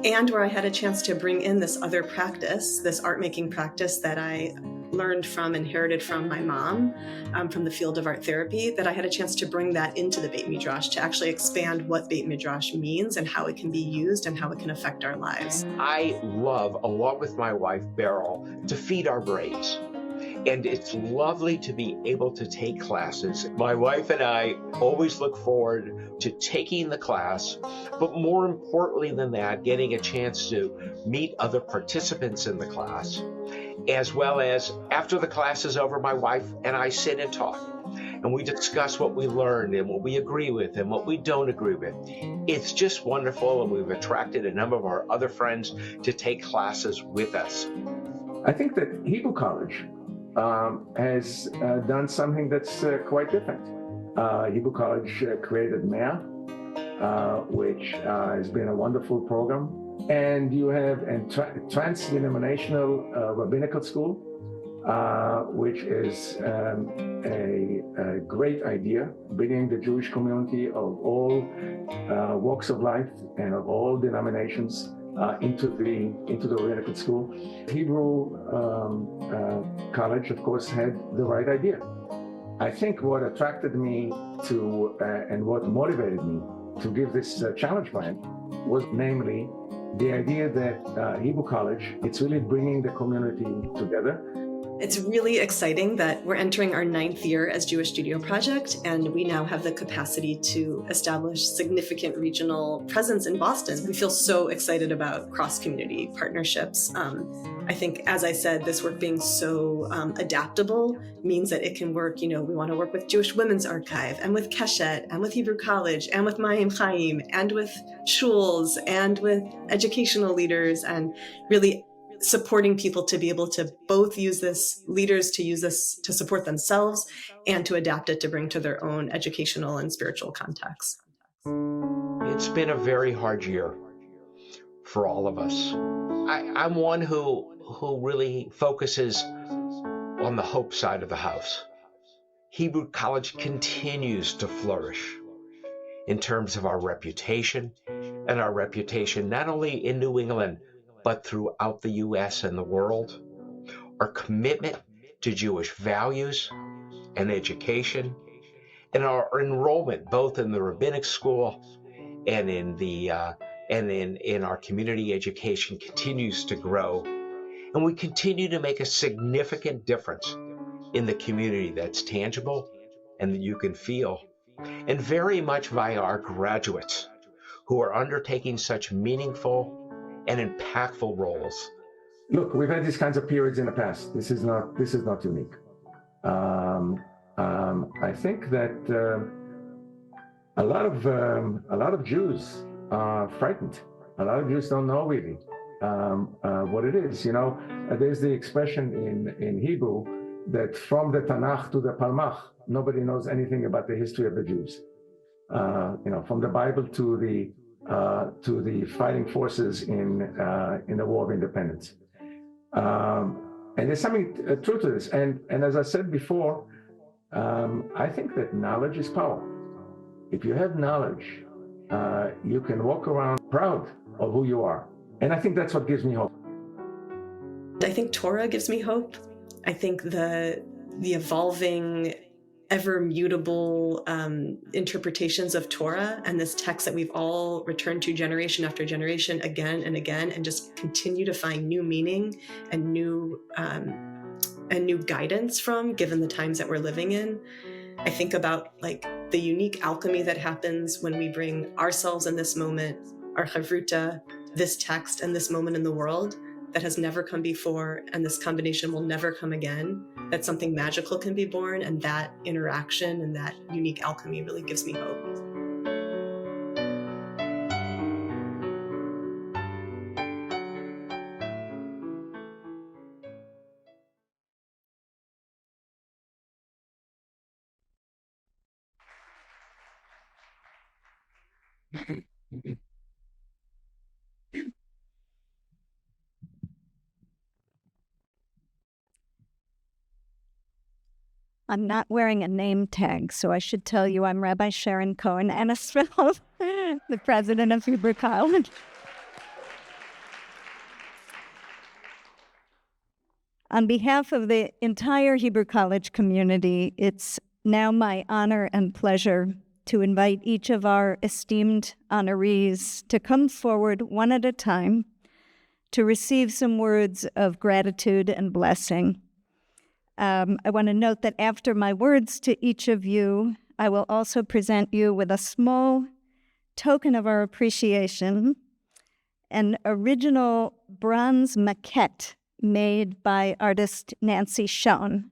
and where I had a chance to bring in this other practice, this art-making practice that I learned from, inherited from my mom, from the field of art therapy, that I had a chance to bring that into the Beit Midrash, to actually expand what Beit Midrash means and how it can be used and how it can affect our lives. I love, along with my wife, Beryl, to feed our brains. And it's lovely to be able to take classes. My wife and I always look forward to taking the class, but more importantly than that, getting a chance to meet other participants in the class, as well as after the class is over, my wife and I sit and talk. And we discuss what we learned and what we agree with and what we don't agree with. It's just wonderful, and we've attracted a number of our other friends to take classes with us. I think that Hebrew College has done something that's quite different. Hebrew College created MEA, which has been a wonderful program. And you have a trans-denominational rabbinical school, which is a great idea, bringing the Jewish community of all walks of life and of all denominations into the rabbinical school. Hebrew College, of course, had the right idea. I think what attracted me to and what motivated me to give this challenge grant was namely the idea that Hebrew College, it's really bringing the community together. It's really exciting that we're entering our 9th year as Jewish Studio Project, and we now have the capacity to establish significant regional presence in Boston. We feel so excited about cross-community partnerships. I think, as I said, this work being so adaptable means that it can work. We want to work with Jewish Women's Archive and with Keshet and with Hebrew College and with Mayim Chaim and with shuls and with educational leaders, and really supporting people to be able to both use this, leaders to use this to support themselves and to adapt it to bring to their own educational and spiritual contexts. It's been a very hard year for all of us. I'm one who really focuses on the hope side of the house. Hebrew College continues to flourish in terms of our reputation, and our reputation not only in New England, but throughout the U.S. and the world. Our commitment to Jewish values and education, and our enrollment both in the rabbinic school and in our community education continues to grow. And we continue to make a significant difference in the community that's tangible and that you can feel, and very much via our graduates who are undertaking such meaningful and impactful roles. Look, we've had these kinds of periods in the past. This is not unique. I think that a lot of Jews are frightened. A lot of Jews don't know really what it is. There's the expression in Hebrew that from the Tanakh to the Palmach, nobody knows anything about the history of the Jews. From the Bible to the fighting forces in the War of Independence. And there's something true to this. And as I said before, I think that knowledge is power. If you have knowledge, you can walk around proud of who you are. And I think that's what gives me hope. I think Torah gives me hope. I think the evolving, ever mutable interpretations of Torah and this text that we've all returned to generation after generation again and again, and just continue to find new meaning and new guidance from, given the times that we're living in. I think about the unique alchemy that happens when we bring ourselves in this moment, our chavruta, this text, and this moment in the world that has never come before, and this combination will never come again, that something magical can be born, and that interaction and that unique alchemy really gives me hope. I'm not wearing a name tag, so I should tell you I'm Rabbi Sharon Cohen Ennisfeld, the president of Hebrew College. On behalf of the entire Hebrew College community, it's now my honor and pleasure to invite each of our esteemed honorees to come forward one at a time to receive some words of gratitude and blessing. I want to note that after my words to each of you, I will also present you with a small token of our appreciation, an original bronze maquette made by artist Nancy Schoen.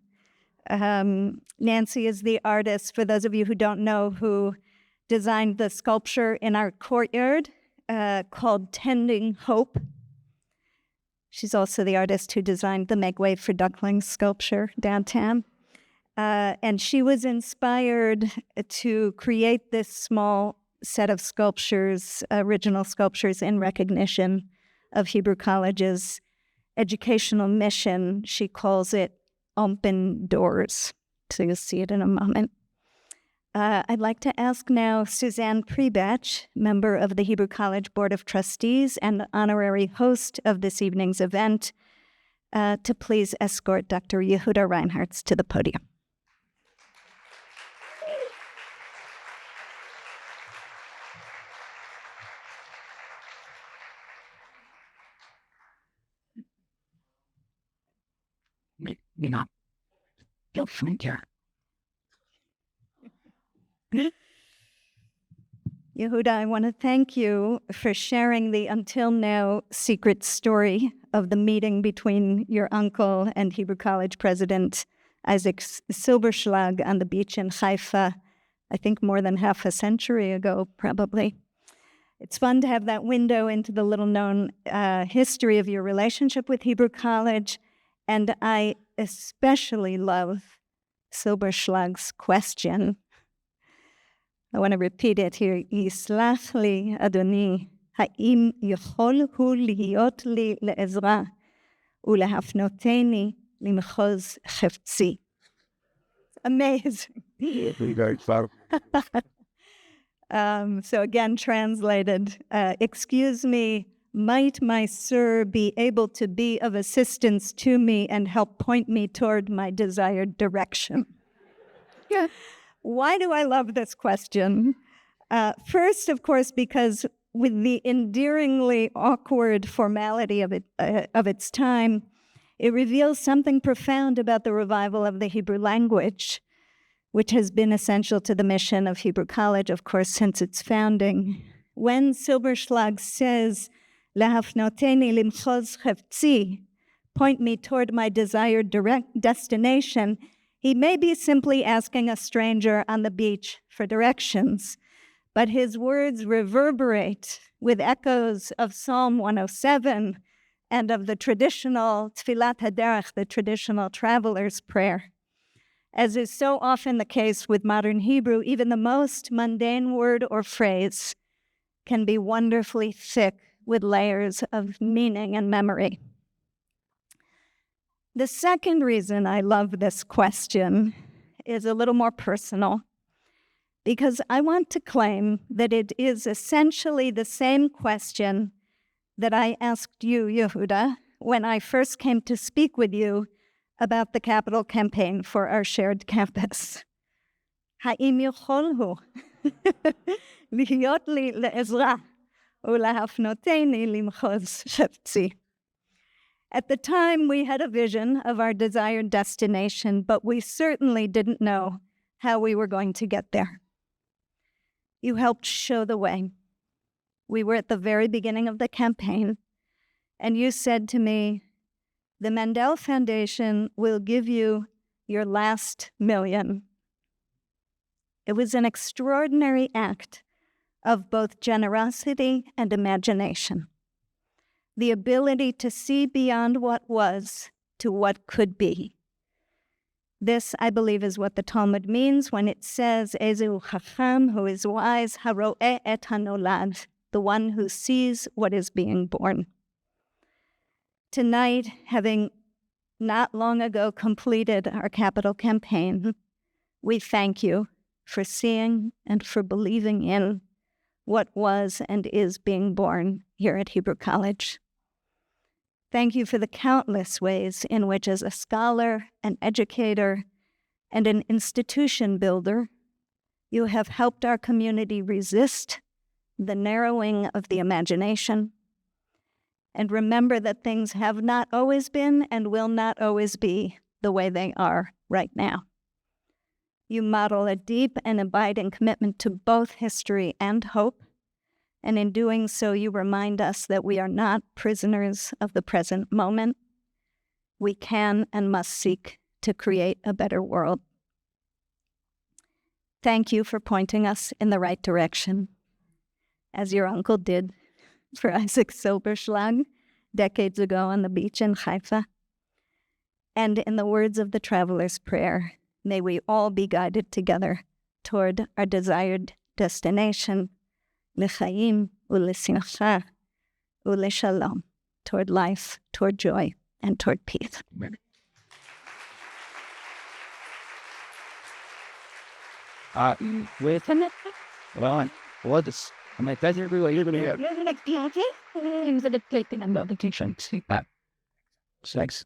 Nancy is the artist, for those of you who don't know, who designed the sculpture in our courtyard called Tending Hope. She's also the artist who designed the Make Way for Ducklings sculpture downtown. And she was inspired to create this small set of sculptures, original sculptures, in recognition of Hebrew College's educational mission. She calls it Open Doors. So you'll see it in a moment. I'd like to ask now Suzanne Prebach, member of the Hebrew College Board of Trustees and honorary host of this evening's event, to please escort Dr. Jehuda Reinharz to the podium. You'll find her. Jehuda, I want to thank you for sharing the until now secret story of the meeting between your uncle and Hebrew College president Isaac Silberschlag on the beach in Haifa, I think more than half a century ago, probably. It's fun to have that window into the little-known history of your relationship with Hebrew College, and I especially love Silberschlag's question. I want to repeat it here. Yislach li, Adoni, ha'im yachol hu lihiyot li le'ezra ulehafnoteni limchoz chefzi. Amazing. So again, translated, excuse me, might my sir be able to be of assistance to me and help point me toward my desired direction? Yeah. Why do I love this question? First, of course, because with the endearingly awkward formality of its time, it reveals something profound about the revival of the Hebrew language, which has been essential to the mission of Hebrew College, of course, since its founding. When Silberschlag says, "Lahafnoteni limchoz chefzi," point me toward my desired destination, he may be simply asking a stranger on the beach for directions, but his words reverberate with echoes of Psalm 107 and of the traditional Tfilat HaDerech, the traditional traveler's prayer. As is so often the case with modern Hebrew, even the most mundane word or phrase can be wonderfully thick with layers of meaning and memory. The second reason I love this question is a little more personal, because I want to claim that it is essentially the same question that I asked you, Jehuda, when I first came to speak with you about the capital campaign for our shared campus. Ha'im yochol hu lihiyot li le'ezra ulehafnoteni limchoz chefzi. At the time, we had a vision of our desired destination, but we certainly didn't know how we were going to get there. You helped show the way. We were at the very beginning of the campaign, and you said to me, "The Mandel Foundation will give you your last $1 million." It was an extraordinary act of both generosity and imagination. The ability to see beyond what was to what could be. This, I believe, is what the Talmud means when it says, Ezu Chacham, who is wise, haro'eh et hanolad, the one who sees what is being born. Tonight, having not long ago completed our capital campaign, we thank you for seeing and for believing in what was and is being born here at Hebrew College. Thank you for the countless ways in which, as a scholar, an educator, and an institution builder, you have helped our community resist the narrowing of the imagination and remember that things have not always been and will not always be the way they are right now. You model a deep and abiding commitment to both history and hope, and in doing so, you remind us that we are not prisoners of the present moment. We can and must seek to create a better world. Thank you for pointing us in the right direction, as your uncle did for Isaac Silberschlag decades ago on the beach in Haifa. And in the words of the Traveler's Prayer, may we all be guided together toward our desired destination, l'chaim u'lesimcha u'leshalom, toward life, toward joy, and toward peace. Wait a minute. Well, what is? I'm like, that's really you're gonna have. You're like, yeah, okay. He's a taking a medication. Sex.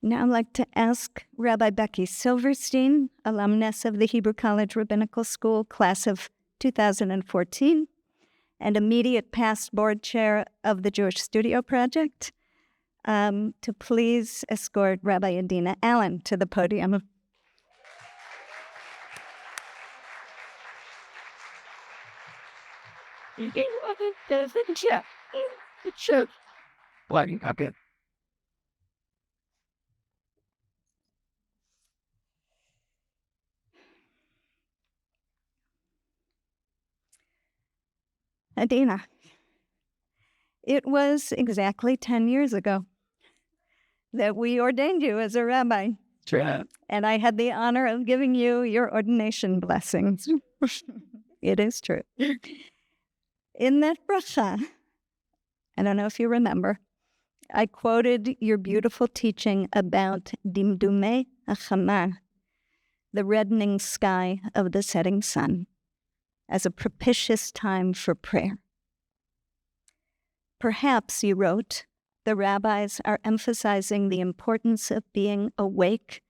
Now I'd like to ask Rabbi Becky Silverstein, alumnus of the Hebrew College Rabbinical School, class of 2014, and immediate past board chair of the Jewish Studio Project, to please escort Rabbi Adina Allen to the podium. Sure. What? Okay. Adina, it was exactly 10 years ago that we ordained you as a rabbi. Sure. And I had the honor of giving you your ordination blessings. It is true. In that bracha, I don't know if you remember, I quoted your beautiful teaching about dimdumei hachama, the reddening sky of the setting sun, as a propitious time for prayer. Perhaps, you wrote, the rabbis are emphasizing the importance of being awake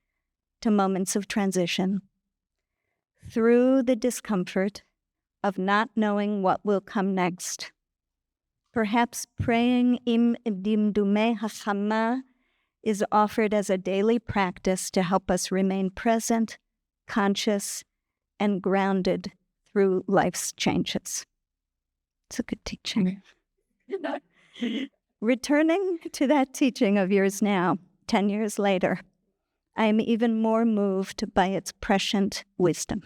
to moments of transition through the discomfort of not knowing what will come next. Perhaps praying im dimdumei hachama is offered as a daily practice to help us remain present, conscious, and grounded through life's changes. It's a good teaching. Returning to that teaching of yours now, 10 years later, I am even more moved by its prescient wisdom.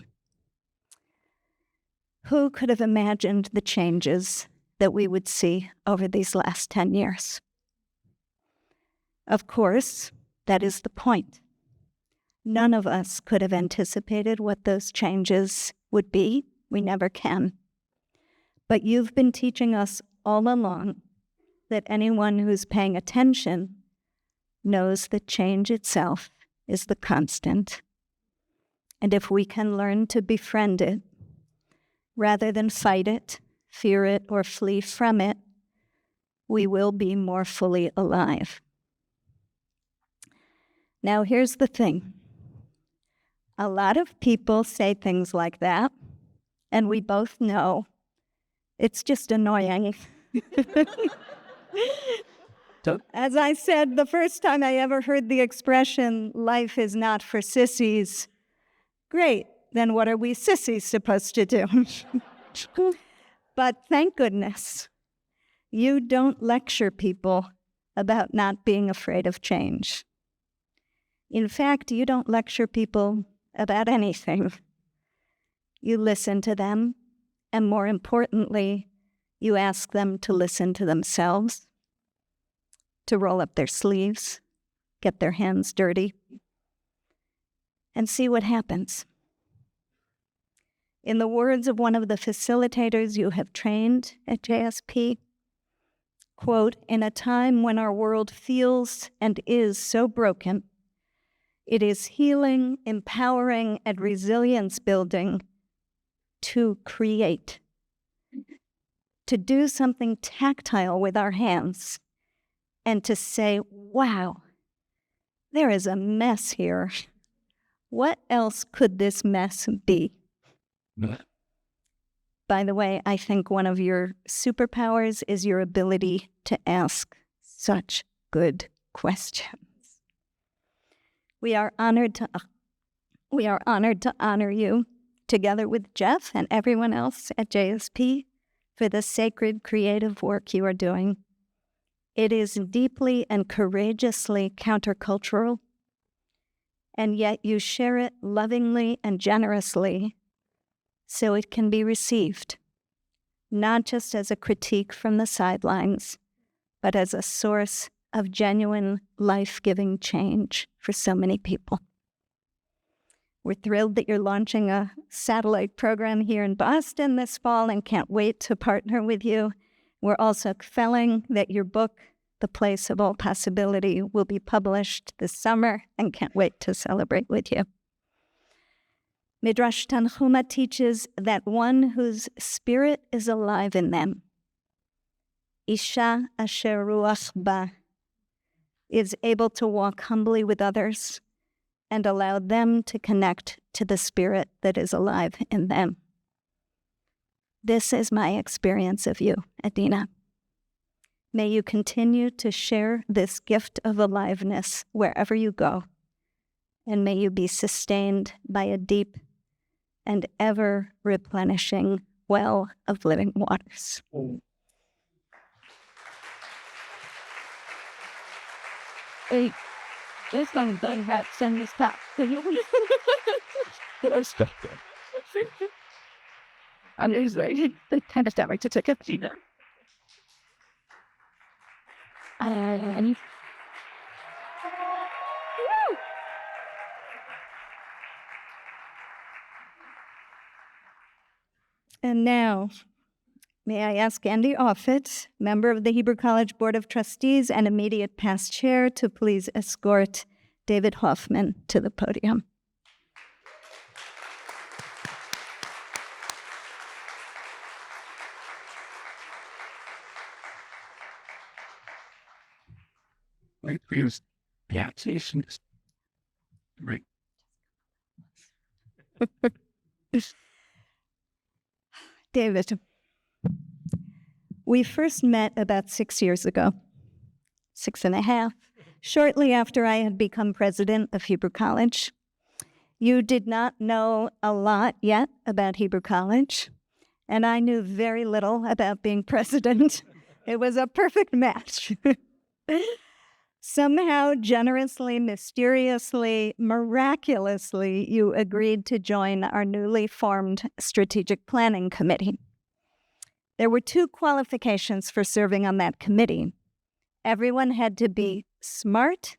Who could have imagined the changes that we would see over these last 10 years? Of course, that is the point. None of us could have anticipated what those changes would be. We never can. But you've been teaching us all along that anyone who's paying attention knows that change itself is the constant. And if we can learn to befriend it, rather than fight it, fear it, or flee from it, we will be more fully alive. Now, here's the thing. A lot of people say things like that, and we both know it's just annoying. As I said, the first time I ever heard the expression, life is not for sissies, great, then what are we sissies supposed to do? But thank goodness, you don't lecture people about not being afraid of change. In fact, you don't lecture people about anything. You listen to them, and more importantly, you ask them to listen to themselves, to roll up their sleeves, get their hands dirty, and see what happens. In the words of one of the facilitators you have trained at JSP, quote, in a time when our world feels and is so broken, it is healing, empowering, and resilience building to create, to do something tactile with our hands, and to say, wow, there is a mess here. What else could this mess be? By the way, I think one of your superpowers is your ability to ask such good questions. We are honored to honor you, together with Jeff and everyone else at JSP, for the sacred creative work you are doing. It is deeply and courageously countercultural, and yet you share it lovingly and generously so it can be received, not just as a critique from the sidelines, but as a source of genuine life-giving change for so many people. We're thrilled that you're launching a satellite program here in Boston this fall and can't wait to partner with you. We're also felling that your book, The Place of All Possibility, will be published this summer and can't wait to celebrate with you. Midrash Tanchuma teaches that one whose spirit is alive in them, Isha asher ruach ba, is able to walk humbly with others and allow them to connect to the spirit that is alive in them. This is my experience of you, Adina. May you continue to share this gift of aliveness wherever you go, and may you be sustained by a deep and ever-replenishing well of living waters. Hey, this one thing had send this back. And it's ready. They kind of start right to take it. And now, may I ask Andy Offit, member of the Hebrew College Board of Trustees and immediate past chair, to please escort David Hoffman to the podium. Right, please. Yeah, it's right. David, we first met about 6 years ago, 6.5, shortly after I had become president of Hebrew College. You did not know a lot yet about Hebrew College, and I knew very little about being president. It was a perfect match. Somehow, generously, mysteriously, miraculously, you agreed to join our newly formed Strategic Planning Committee. There were 2 qualifications for serving on that committee. Everyone had to be smart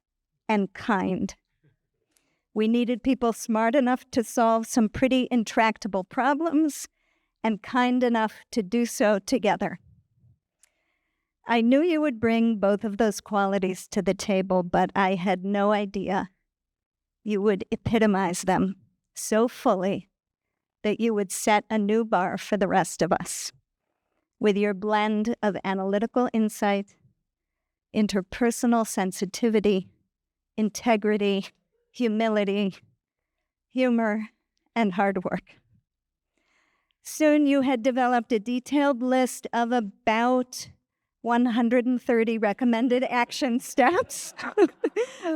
and kind. We needed people smart enough to solve some pretty intractable problems and kind enough to do so together. I knew you would bring both of those qualities to the table, but I had no idea you would epitomize them so fully that you would set a new bar for the rest of us. With your blend of analytical insight, interpersonal sensitivity, integrity, humility, humor, and hard work. Soon you had developed a detailed list of about 130 recommended action steps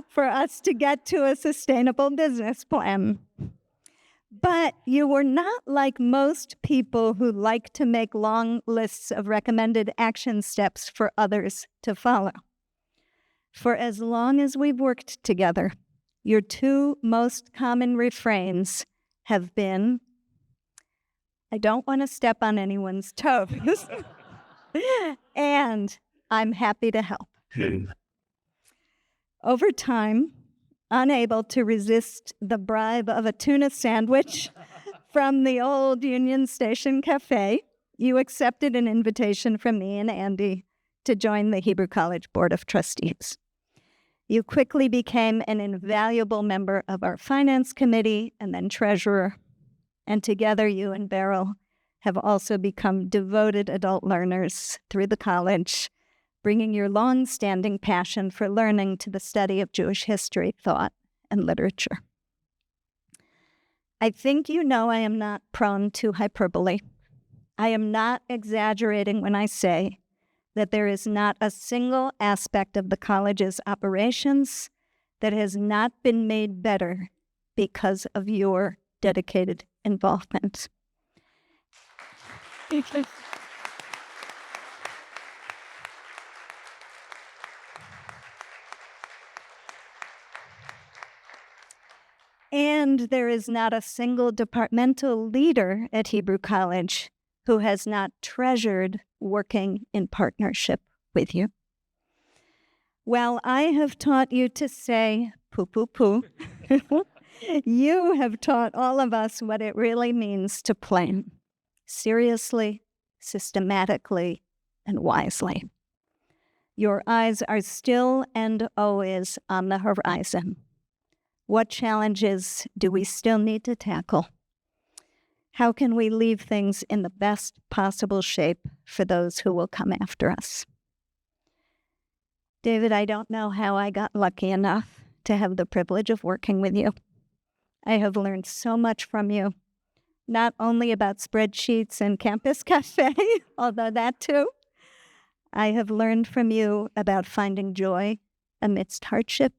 for us to get to a sustainable business plan. But you were not like most people who like to make long lists of recommended action steps for others to follow. For as long as we've worked together, your 2 most common refrains have been, I don't want to step on anyone's toes, and I'm happy to help. Over time, unable to resist the bribe of a tuna sandwich from the old Union Station Cafe, you accepted an invitation from me and Andy to join the Hebrew College Board of Trustees. You quickly became an invaluable member of our finance committee and then treasurer. And together, you and Beryl have also become devoted adult learners through the college, bringing your long-standing passion for learning to the study of Jewish history, thought, and literature. I think you know I am not prone to hyperbole. I am not exaggerating when I say that there is not a single aspect of the college's operations that has not been made better because of your dedicated involvement. And there is not a single departmental leader at Hebrew College who has not treasured working in partnership with you. Well, I have taught you to say poo, poo, poo. You have taught all of us what it really means to plan seriously, systematically, and wisely. Your eyes are still and always on the horizon. What challenges do we still need to tackle? How can we leave things in the best possible shape for those who will come after us? David, I don't know how I got lucky enough to have the privilege of working with you. I have learned so much from you, not only about spreadsheets and Campus Cafe, although that too. I have learned from you about finding joy amidst hardship,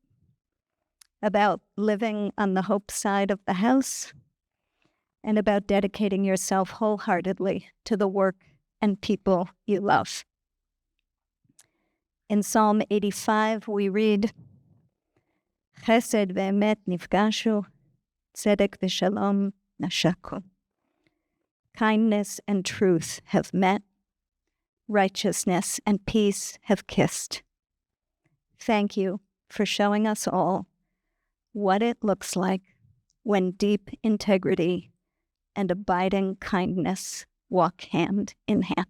about living on the hope side of the house, and about dedicating yourself wholeheartedly to the work and people you love. In Psalm 85, we read, Chesed ve'emet nifgashu, tzedek v'shalom nashaku. Kindness and truth have met, righteousness and peace have kissed. Thank you for showing us all what it looks like when deep integrity and abiding kindness walk hand in hand.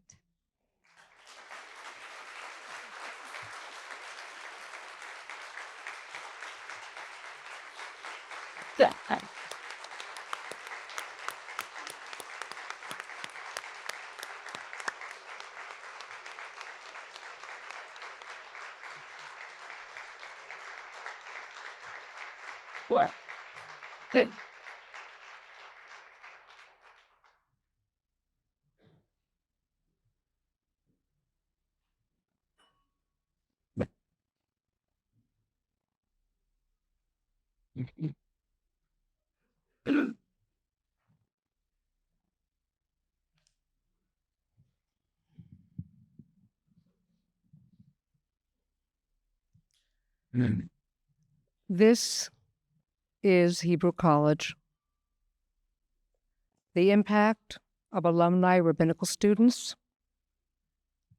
This is Hebrew College. The impact of alumni rabbinical students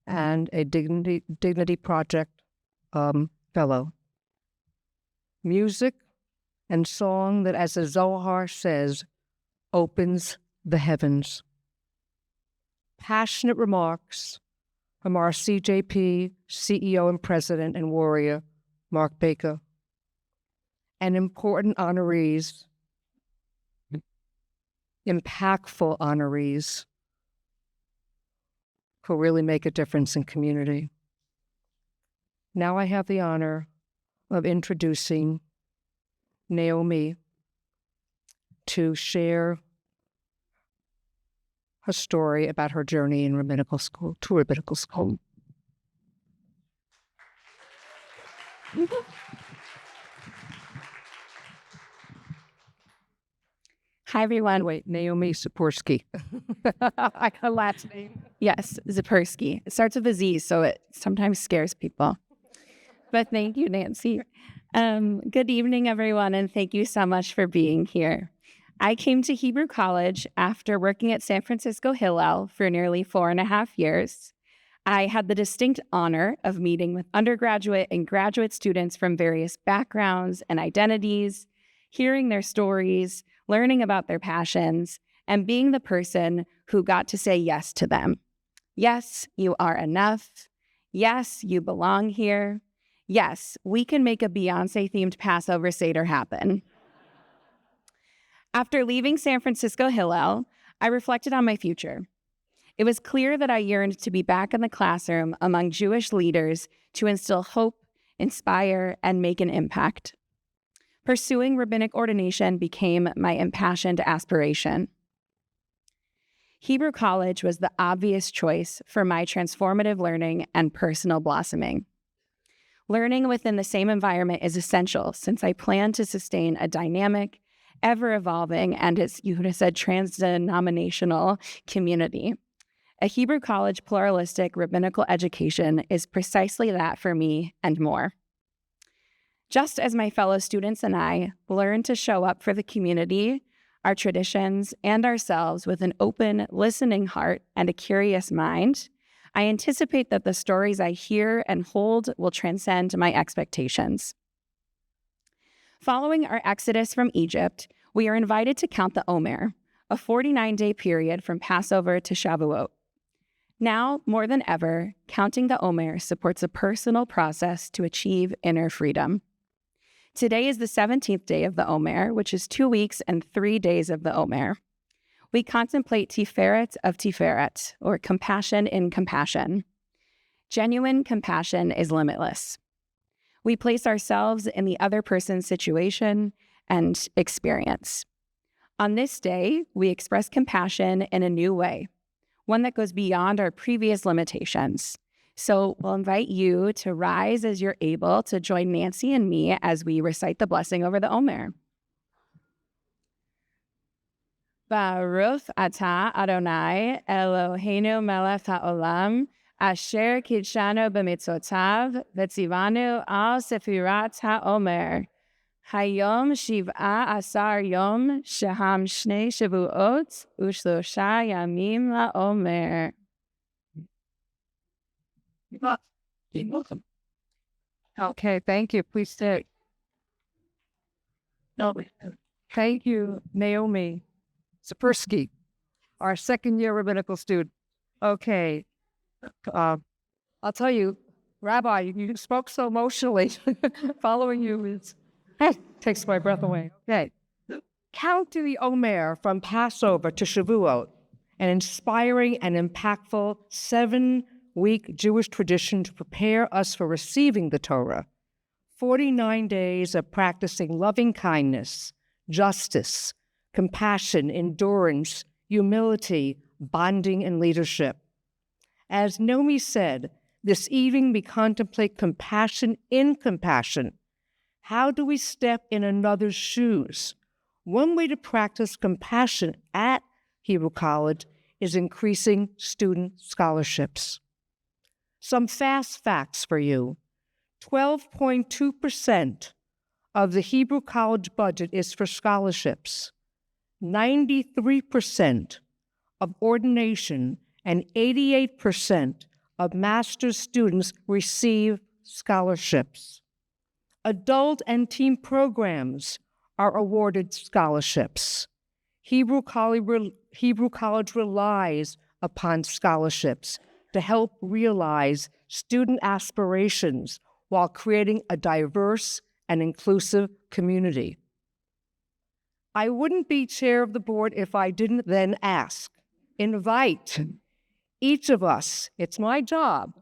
and a Dignity Project fellow. Music and song that, as the Zohar says, opens the heavens. Passionate remarks from our CJP CEO and President and warrior, Mark Baker, and important honorees, impactful honorees who really make a difference in community. Now I have the honor of introducing Naomi to share her story about her journey in rabbinical school, to rabbinical school. Hi, everyone. Wait, Naomi Saporsky. Her last name. Yes, Zapersky. It starts with a Z, so it sometimes scares people. But thank you, Nancy. Good evening, everyone, and thank you so much for being here. I came to Hebrew College after working at San Francisco Hillel for nearly 4.5 years. I had the distinct honor of meeting with undergraduate and graduate students from various backgrounds and identities, hearing their stories, learning about their passions, and being the person who got to say yes to them. Yes, you are enough. Yes, you belong here. Yes, we can make a Beyonce-themed Passover Seder happen. After leaving San Francisco Hillel, I reflected on my future. It was clear that I yearned to be back in the classroom among Jewish leaders to instill hope, inspire, and make an impact. Pursuing rabbinic ordination became my impassioned aspiration. Hebrew College was the obvious choice for my transformative learning and personal blossoming. Learning within the same environment is essential since I plan to sustain a dynamic, ever-evolving, and as Yehuda said, trans-denominational community. A Hebrew College pluralistic rabbinical education is precisely that for me and more. Just as my fellow students and I learn to show up for the community, our traditions, and ourselves with an open, listening heart and a curious mind, I anticipate that the stories I hear and hold will transcend my expectations. Following our exodus from Egypt, we are invited to count the Omer, a 49-day period from Passover to Shavuot. Now, more than ever, counting the Omer supports a personal process to achieve inner freedom. Today is the 17th day of the Omer, which is 2 weeks and 3 days of the Omer. We contemplate Tiferet of Tiferet, or compassion in compassion. Genuine compassion is limitless. We place ourselves in the other person's situation and experience. On this day, we express compassion in a new way, one that goes beyond our previous limitations. So we'll invite you to rise as you're able to join Nancy and me as we recite the blessing over the Omer. Baruch atah Adonai Eloheinu melech haolam asher kidshanu b'mitzvotav v'tzivanu al sefirat haomer. Hayom shiv'a asar yom sheham shnei shavuot u'shlosha yamim la'omer. Okay, thank you. Please sit. Thank you, Naomi Sapersky, our second-year rabbinical student. Okay, I'll tell you, Rabbi, you spoke so emotionally. Following you takes my breath away. Okay, counting the Omer from Passover to Shavuot, an inspiring and impactful 7-week Jewish tradition to prepare us for receiving the Torah. 49 days of practicing loving kindness, justice, compassion, endurance, humility, bonding, and leadership. As Naomi said, this evening we contemplate compassion in compassion. How do we step in another's shoes? One way to practice compassion at Hebrew College is increasing student scholarships. Some fast facts for you. 12.2% of the Hebrew College budget is for scholarships. 93% of ordination and 88% of master's students receive scholarships. Adult and teen programs are awarded scholarships. Hebrew College relies upon scholarships to help realize student aspirations while creating a diverse and inclusive community. I wouldn't be chair of the board if I didn't then invite each of us, it's my job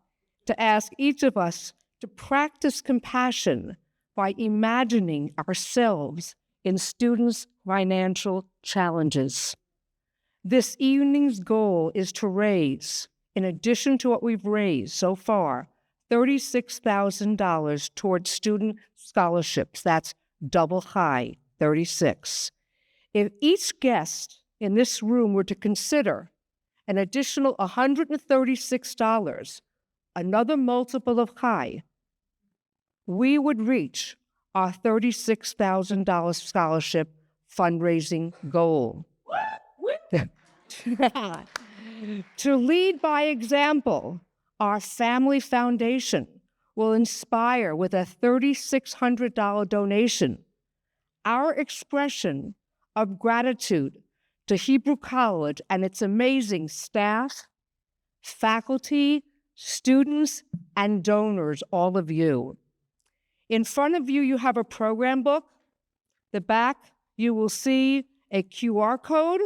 to ask each of us to practice compassion by imagining ourselves in students' financial challenges. This evening's goal is to raise, in addition to what we've raised so far, $36,000 towards student scholarships. That's double high, 36. If each guest in this room were to consider an additional $136, another multiple of high, we would reach our $36,000 scholarship fundraising goal. To lead by example, our family foundation will inspire with a $3,600 donation. Our expression of gratitude to Hebrew College and its amazing staff, faculty, students, and donors, all of you. In front of you, you have a program book. The back, you will see a QR code,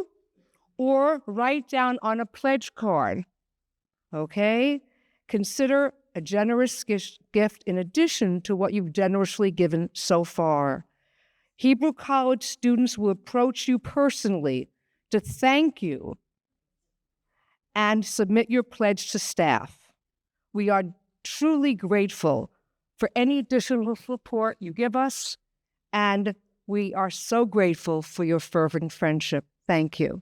or write down on a pledge card. Okay? Consider a generous gift in addition to what you've generously given so far. Hebrew College students will approach you personally to thank you and submit your pledge to staff. We are truly grateful for any additional support you give us, and we are so grateful for your fervent friendship. Thank you.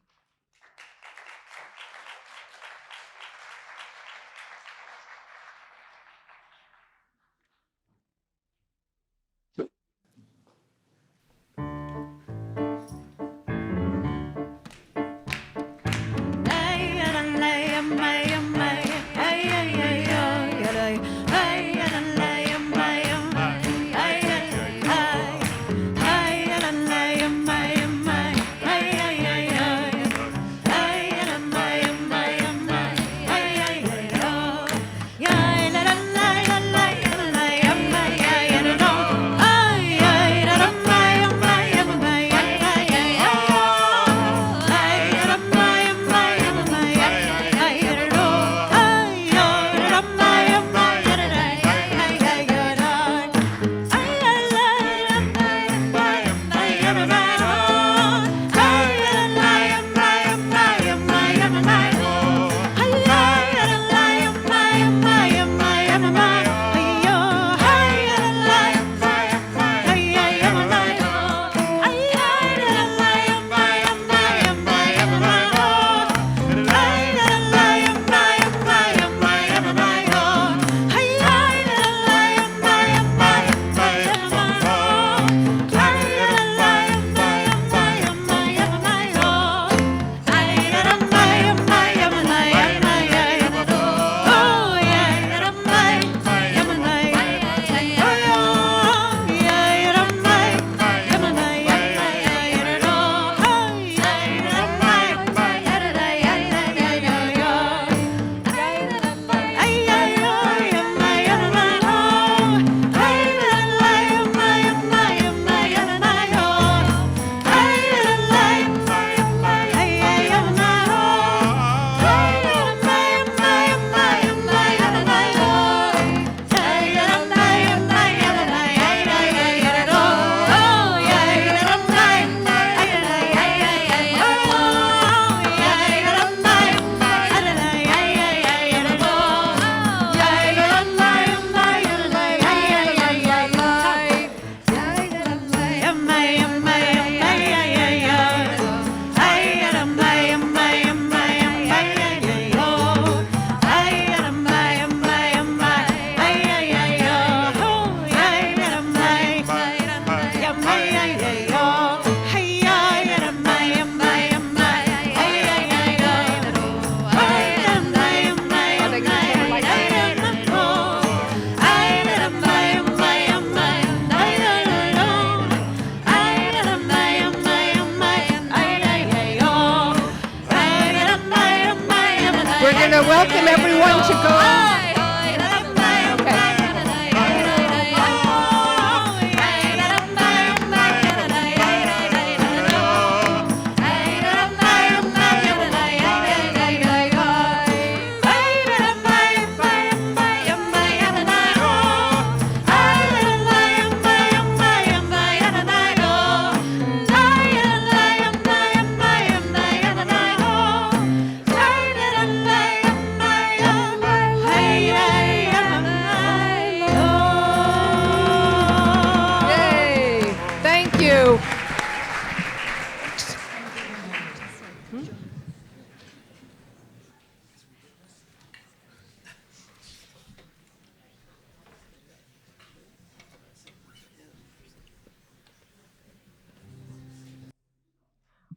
Welcome everyone to go.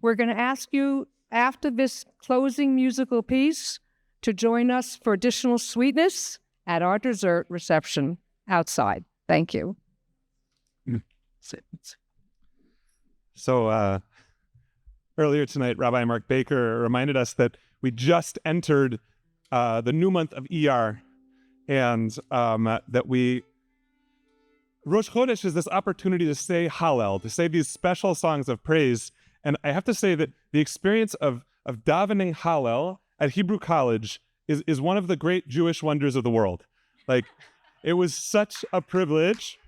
We're going to ask you, after this closing musical piece, to join us for additional sweetness at our dessert reception outside. Thank you. So earlier tonight, Rabbi Mark Baker reminded us that we just entered the new month of ER, and that Rosh Chodesh is this opportunity to say Hallel, to say these special songs of praise. And I have to say that the experience of davening Hallel at Hebrew College is one of the great Jewish wonders of the world. Like, it was such a privilege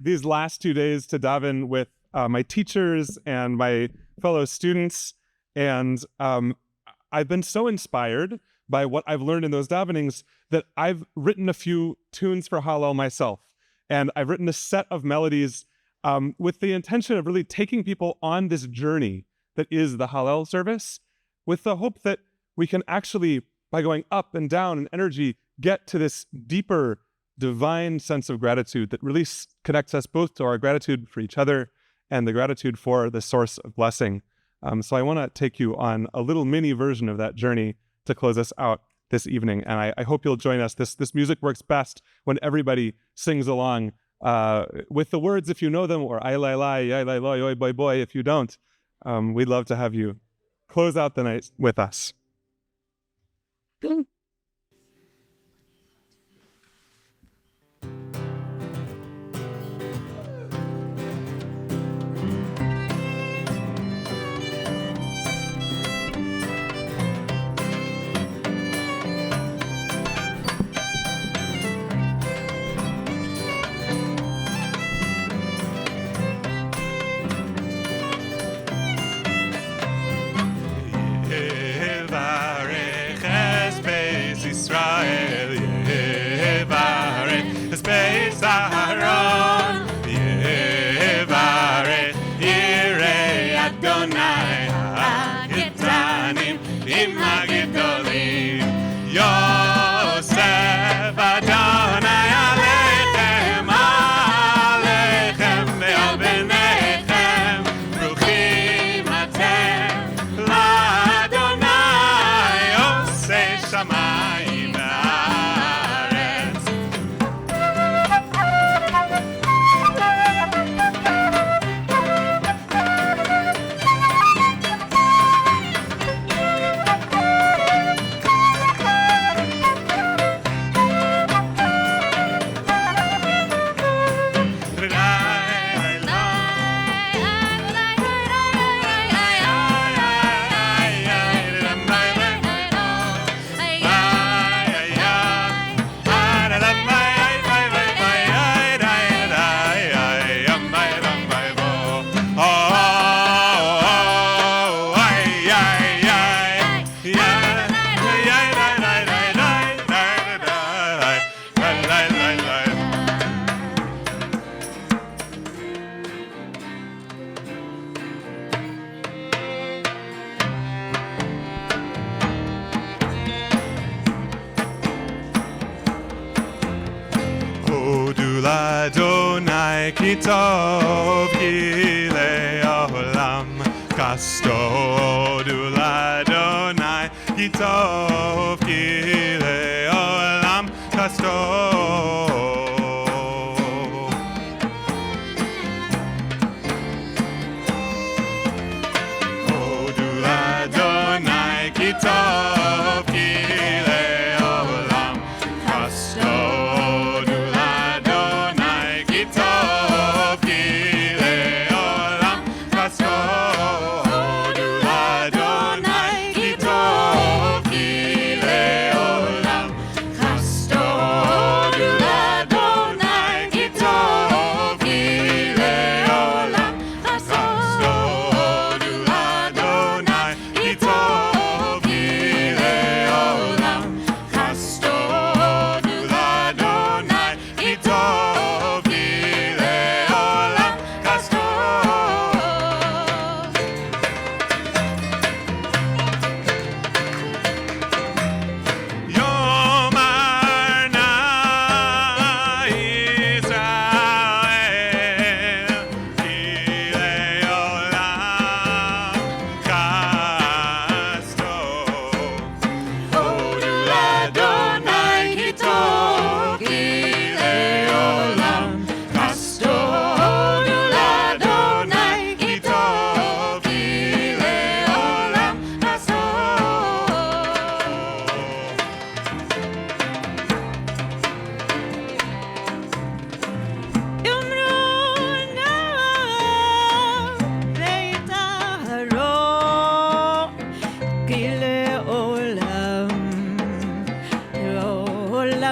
these last 2 days to daven with my teachers and my fellow students. And I've been so inspired by what I've learned in those davenings that I've written a few tunes for Hallel myself. And I've written a set of melodies with the intention of really taking people on this journey that is the Hallel service, with the hope that we can actually, by going up and down in energy, get to this deeper divine sense of gratitude that really connects us both to our gratitude for each other and the gratitude for the source of blessing. So I want to take you on a little mini version of that journey to close us out this evening. And I hope you'll join us. This music works best when everybody sings along with the words if you know them, or ay lai lai, ay lai loy, oy boy boy if you don't. We'd love to have you close out the night with us. כי טוב כי לעולם כסתודו לאדוני כי טוב כי לעולם כסתוד הודו לאדוני כי טוב כי לעולם כסתודו לאדוני כי טוב כי לעולם כסתוד הודו לאדוני כי טוב כי לעולם כסתוד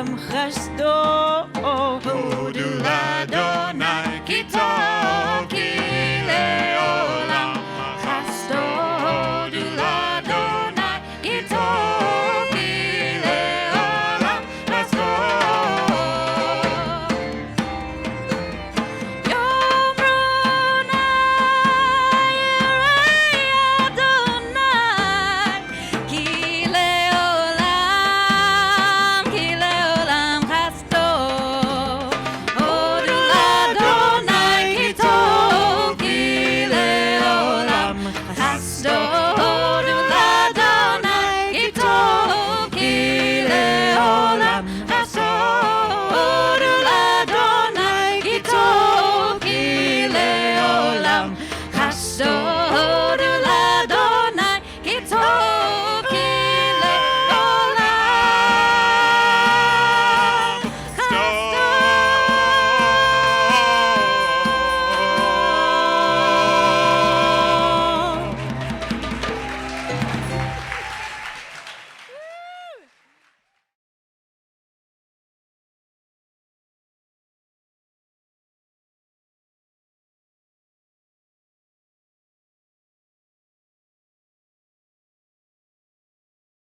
Olam chasdo. Hodu ladon.